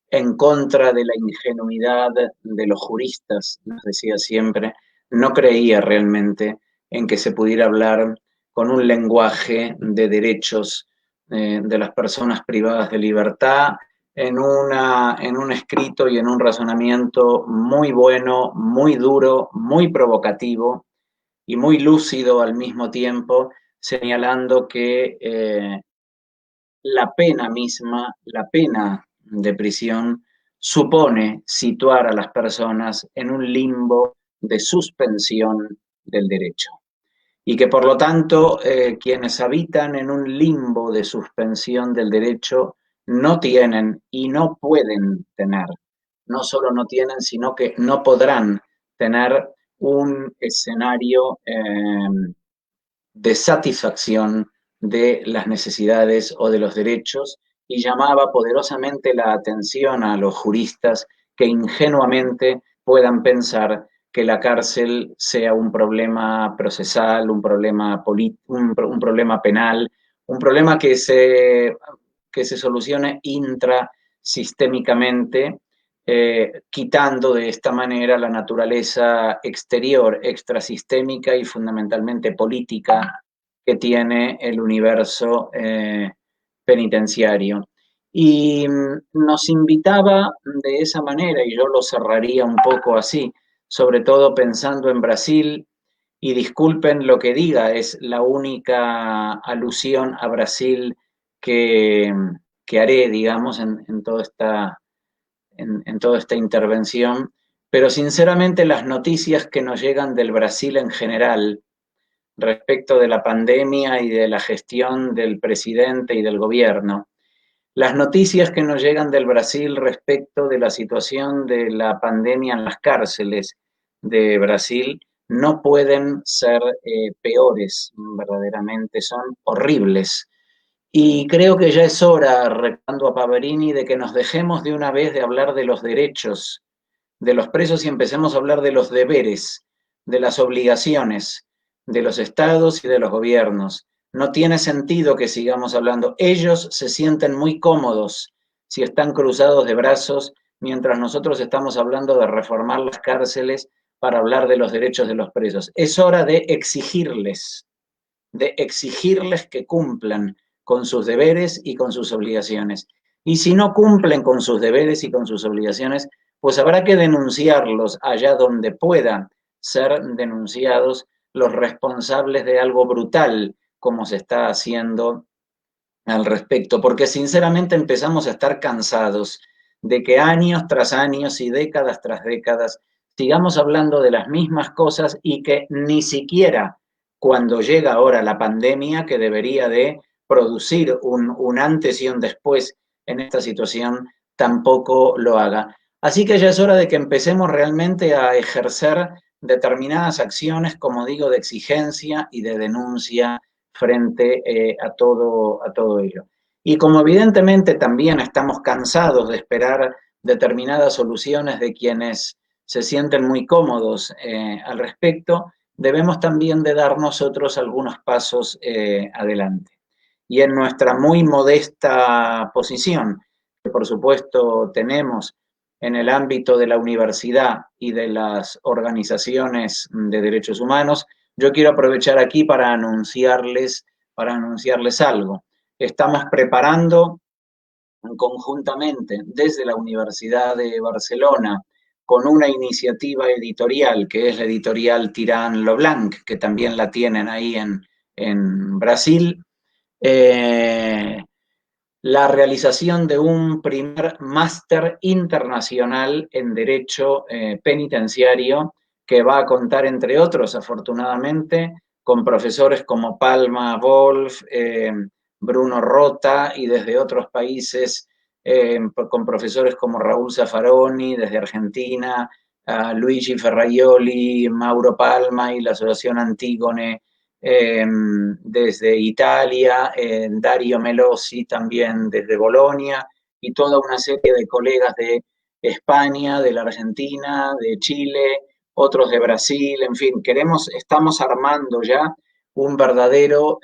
en contra de la ingenuidad de los juristas, nos decía siempre, no creía realmente en que se pudiera hablar con un lenguaje de derechos de las personas privadas de libertad en un escrito y en un razonamiento muy bueno, muy duro, muy provocativo y muy lúcido al mismo tiempo, señalando que la pena misma, la pena de prisión, supone situar a las personas en un limbo de suspensión del derecho. Y que por lo tanto quienes habitan en un limbo de suspensión del derecho no tienen y no pueden tener, no solo no tienen, sino que no podrán tener un escenario de satisfacción de las necesidades o de los derechos, y llamaba poderosamente la atención a los juristas que ingenuamente puedan pensar que la cárcel sea un problema procesal, un problema un problema penal, un problema que se solucione intrasistémicamente, quitando de esta manera la naturaleza exterior, extrasistémica y fundamentalmente política que tiene el universo penitenciario. Y nos invitaba de esa manera, y yo lo cerraría un poco así, sobre todo pensando en Brasil, y disculpen lo que diga, es la única alusión a Brasil que haré, digamos, en toda esta intervención, pero sinceramente las noticias que nos llegan del Brasil en general respecto de la pandemia y de la gestión del presidente y del gobierno, las noticias que nos llegan del Brasil respecto de la situación de la pandemia en las cárceles de Brasil no pueden ser peores, verdaderamente son horribles. Y creo que ya es hora, recordando a Pavarini, de que nos dejemos de una vez de hablar de los derechos de los presos y empecemos a hablar de los deberes, de las obligaciones de los estados y de los gobiernos. No tiene sentido que sigamos hablando. Ellos se sienten muy cómodos si están cruzados de brazos, mientras nosotros estamos hablando de reformar las cárceles para hablar de los derechos de los presos. Es hora de exigirles que cumplan con sus deberes y con sus obligaciones. Y si no cumplen con sus deberes y con sus obligaciones, pues habrá que denunciarlos allá donde puedan ser denunciados los responsables de algo brutal como se está haciendo al respecto, porque sinceramente empezamos a estar cansados de que años tras años y décadas tras décadas sigamos hablando de las mismas cosas y que ni siquiera cuando llega ahora la pandemia, que debería de producir un antes y un después en esta situación, tampoco lo haga. Así que ya es hora de que empecemos realmente a ejercer determinadas acciones, como digo, de exigencia y de denuncia frente a todo ello. Y como evidentemente también estamos cansados de esperar determinadas soluciones de quienes se sienten muy cómodos al respecto, debemos también de dar nosotros algunos pasos adelante. Y en nuestra muy modesta posición, que por supuesto tenemos en el ámbito de la universidad y de las organizaciones de derechos humanos, yo quiero aprovechar aquí para anunciarles para anunciarles algo. Estamos preparando conjuntamente desde la Universidad de Barcelona con una iniciativa editorial, que es la editorial Tirán Lo Blanc, que también la tienen ahí en Brasil, la realización de un primer máster internacional en Derecho Penitenciario, que va a contar, entre otros, afortunadamente, con profesores como Palma Wolf, Bruno Rota, y desde otros países, con profesores como Raúl Zaffaroni, desde Argentina, Luigi Ferraioli, Mauro Palma y la Asociación Antígone, desde Italia, Dario Melosi también desde Bolonia, y toda una serie de colegas de España, de la Argentina, de Chile, otros de Brasil, en fin, estamos armando ya un verdadero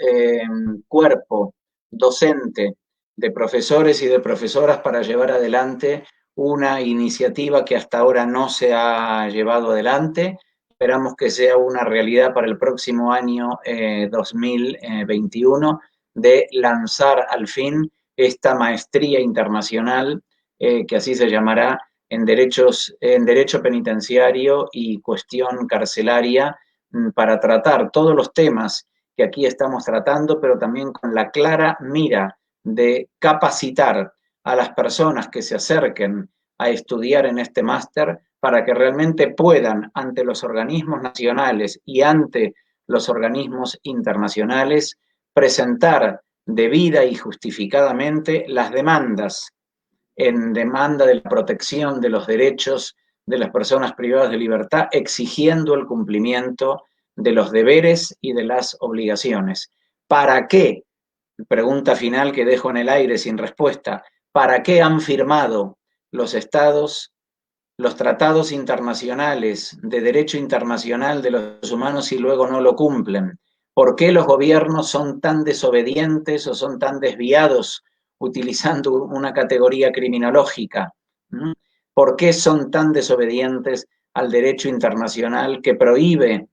cuerpo docente de profesores y de profesoras para llevar adelante una iniciativa que hasta ahora no se ha llevado adelante. Esperamos que sea una realidad para el próximo año 2021, de lanzar al fin esta maestría internacional, que así se llamará, en Derecho Penitenciario y Cuestión Carcelaria, para tratar todos los temas que aquí estamos tratando, pero también con la clara mira de capacitar a las personas que se acerquen a estudiar en este máster, para que realmente puedan, ante los organismos nacionales y ante los organismos internacionales, presentar debida y justificadamente las demandas en demanda de la protección de los derechos de las personas privadas de libertad, exigiendo el cumplimiento de los deberes y de las obligaciones. ¿Para qué? Pregunta final que dejo en el aire sin respuesta. ¿Para qué han firmado los estados los tratados internacionales de derecho internacional de los humanos y luego no lo cumplen? ¿Por qué los gobiernos son tan desobedientes o son tan desviados utilizando una categoría criminológica? ¿Por qué son tan desobedientes al derecho internacional que prohíbe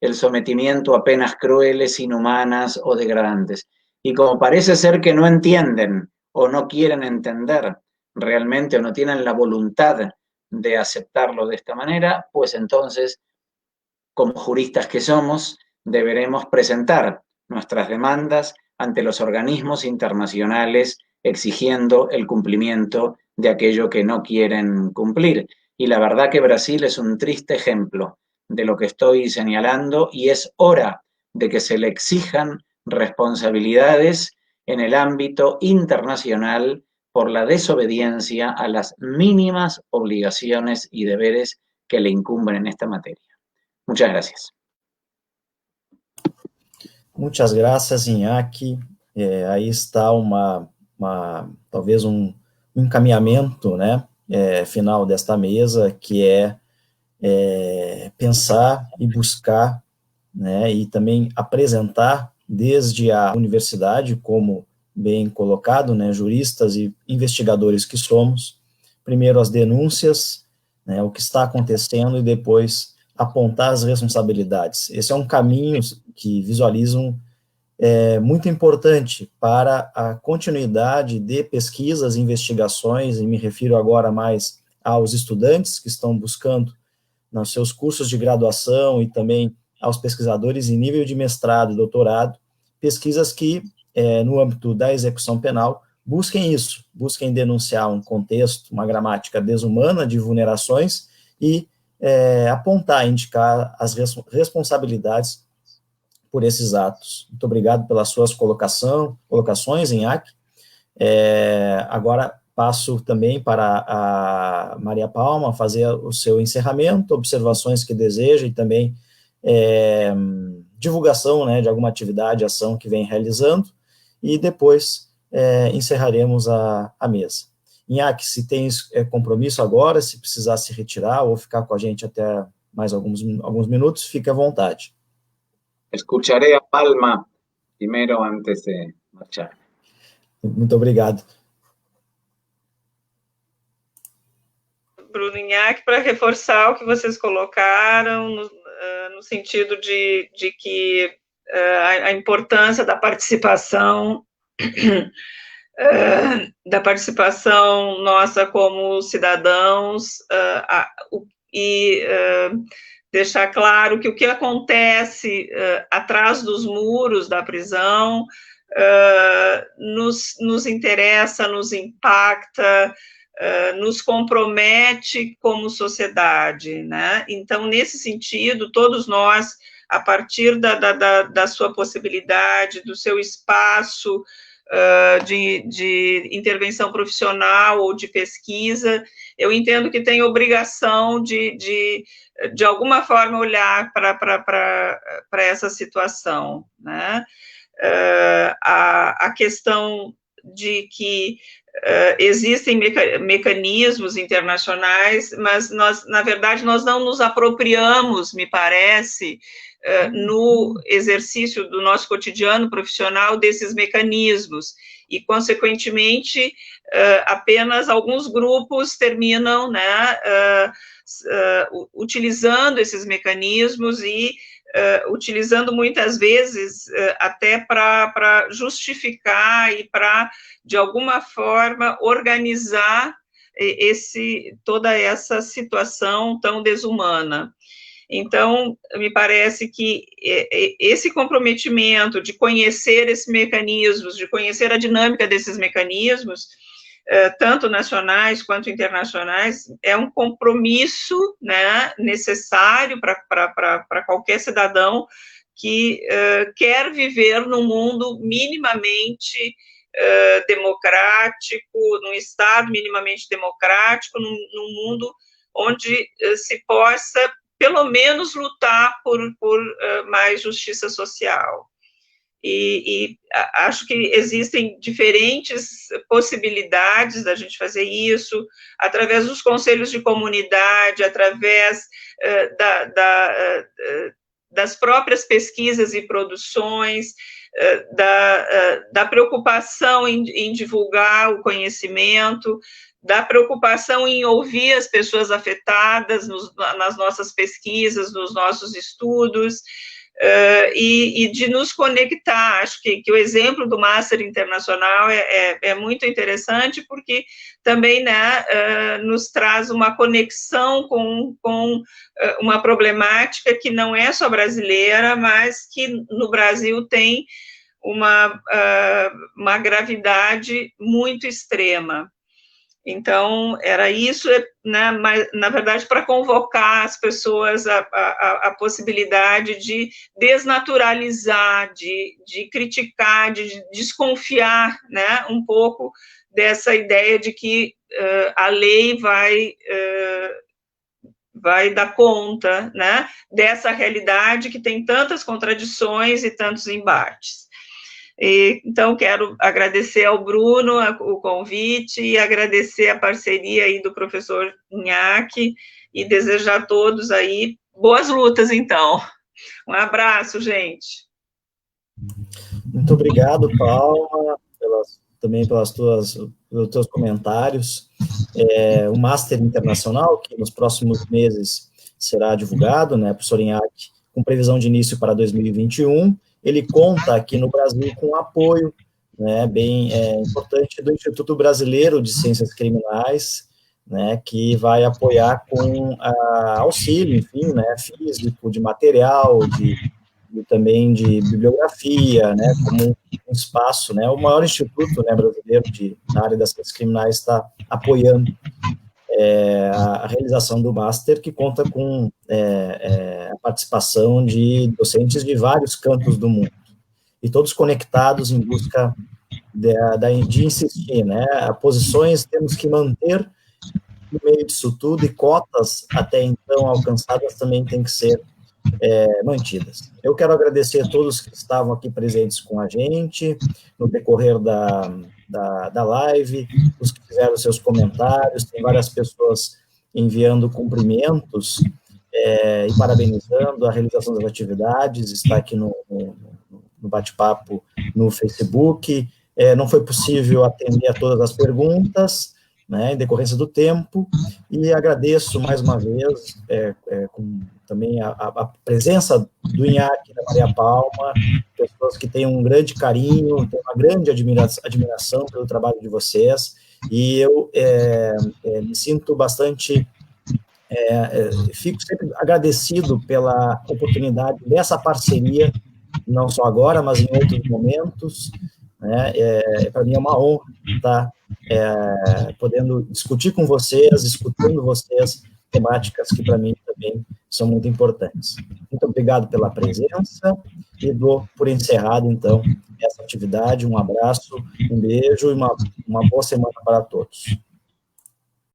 el sometimiento a penas crueles, inhumanas o degradantes? Y como parece ser que no entienden o no quieren entender realmente, o no tienen la voluntad de aceptarlo de esta manera, pues entonces, como juristas que somos, deberemos presentar nuestras demandas ante los organismos internacionales exigiendo el cumplimiento de aquello que no quieren cumplir. Y la verdad que Brasil es un triste ejemplo de lo que estoy señalando, y es hora de que se le exijan responsabilidades en el ámbito internacional por la desobediencia a las mínimas obligaciones y deberes que le incumben en esta materia. Muchas gracias. Muchas gracias, Iñaki. Aí está talvez um encaminhamento, né, final desta mesa, que é pensar e buscar, né, e também apresentar desde a universidade, como bem colocado, né, juristas e investigadores que somos, primeiro as denúncias, né, o que está acontecendo, e depois apontar as responsabilidades. Esse é um caminho que visualizam muito importante para a continuidade de pesquisas e investigações, e me refiro agora mais aos estudantes que estão buscando nos seus cursos de graduação, e também aos pesquisadores em nível de mestrado e doutorado, pesquisas que, no âmbito da execução penal, busquem isso, busquem denunciar um contexto, uma gramática desumana de vulnerações, e apontar, indicar as responsabilidades por esses atos. Muito obrigado pelas suas colocações, Iñaki. Agora passo também para a Maria Palma fazer o seu encerramento, observações que deseja, e também divulgação, né, de alguma atividade, ação que vem realizando, e depois encerraremos a mesa. Iñaki, se tem compromisso agora, se precisar se retirar ou ficar com a gente até mais alguns minutos, fique à vontade. Escucharé a Palma primeiro antes de marchar. Muito obrigado. Bruno, Iñaki, para reforçar o que vocês colocaram, no sentido de que a importância da participação nossa como cidadãos, e deixar claro que o que acontece atrás dos muros da prisão nos interessa, nos impacta, nos compromete como sociedade, né? Então, nesse sentido, todos nós, a partir da sua possibilidade, do seu espaço de intervenção profissional ou de pesquisa, eu entendo que tem obrigação de alguma forma, olhar para essa situação, né? A questão de que existem mecanismos internacionais, mas na verdade, nós não nos apropriamos, me parece, no exercício do nosso cotidiano profissional desses mecanismos, e, consequentemente, apenas alguns grupos terminam, né, utilizando esses mecanismos e utilizando muitas vezes até para justificar e para, de alguma forma, organizar toda essa situação tão desumana. Então, me parece que esse comprometimento de conhecer esses mecanismos, de conhecer a dinâmica desses mecanismos, tanto nacionais quanto internacionais, é um compromisso, né, necessário para qualquer cidadão que quer viver num mundo minimamente democrático, num Estado minimamente democrático, num mundo onde se possa, pelo menos, lutar por mais justiça social. E acho que existem diferentes possibilidades da gente fazer isso, através dos conselhos de comunidade, através das próprias pesquisas e produções, da preocupação em divulgar o conhecimento, da preocupação em ouvir as pessoas afetadas nas nossas pesquisas, nos nossos estudos, e de nos conectar. Acho que o exemplo do Master Internacional é muito interessante, porque também, né, nos traz uma conexão com uma problemática que não é só brasileira, mas que no Brasil tem uma gravidade muito extrema. Então, era isso, né, mas, na verdade, para convocar as pessoas a possibilidade de desnaturalizar, de criticar, de desconfiar, né, um pouco dessa ideia de que a lei vai dar conta, né, dessa realidade que tem tantas contradições e tantos embates. Então, quero agradecer ao Bruno o convite e agradecer a parceria aí do professor Inhaque e desejar a todos aí boas lutas, então. Um abraço, gente. Muito obrigado, Paula, também pelos teus comentários. O Master Internacional, que nos próximos meses será divulgado, né, professor Inhaque, com previsão de início para 2021, ele conta aqui no Brasil com apoio, né, bem importante, do Instituto Brasileiro de Ciências Criminais, né, que vai apoiar com auxílio, enfim, né, físico, de material, também de bibliografia, né, como um espaço, né, o maior instituto, né, brasileiro na área das ciências criminais está apoiando a realização do Master, que conta com a participação de docentes de vários cantos do mundo, e todos conectados em busca de insistir, né, posições temos que manter no meio disso tudo, e cotas até então alcançadas também têm que ser mantidas. Eu quero agradecer a todos que estavam aqui presentes com a gente no decorrer da live, os que fizeram seus comentários, tem várias pessoas enviando cumprimentos e parabenizando a realização das atividades, está aqui no bate-papo no Facebook. Não foi possível atender a todas as perguntas, né, em decorrência do tempo, e agradeço mais uma vez, com também a presença do INHAC, da Maria Palma, pessoas que têm um grande carinho, têm uma grande admiração pelo trabalho de vocês, e eu me sinto bastante, fico sempre agradecido pela oportunidade dessa parceria, não só agora, mas em outros momentos, né? Para mim é uma honra estar podendo discutir com vocês, escutando vocês, temáticas que para mim também são muito importantes. Muito obrigado pela presença e dou por encerrado, então, essa atividade. Um abraço, um beijo e uma boa semana para todos.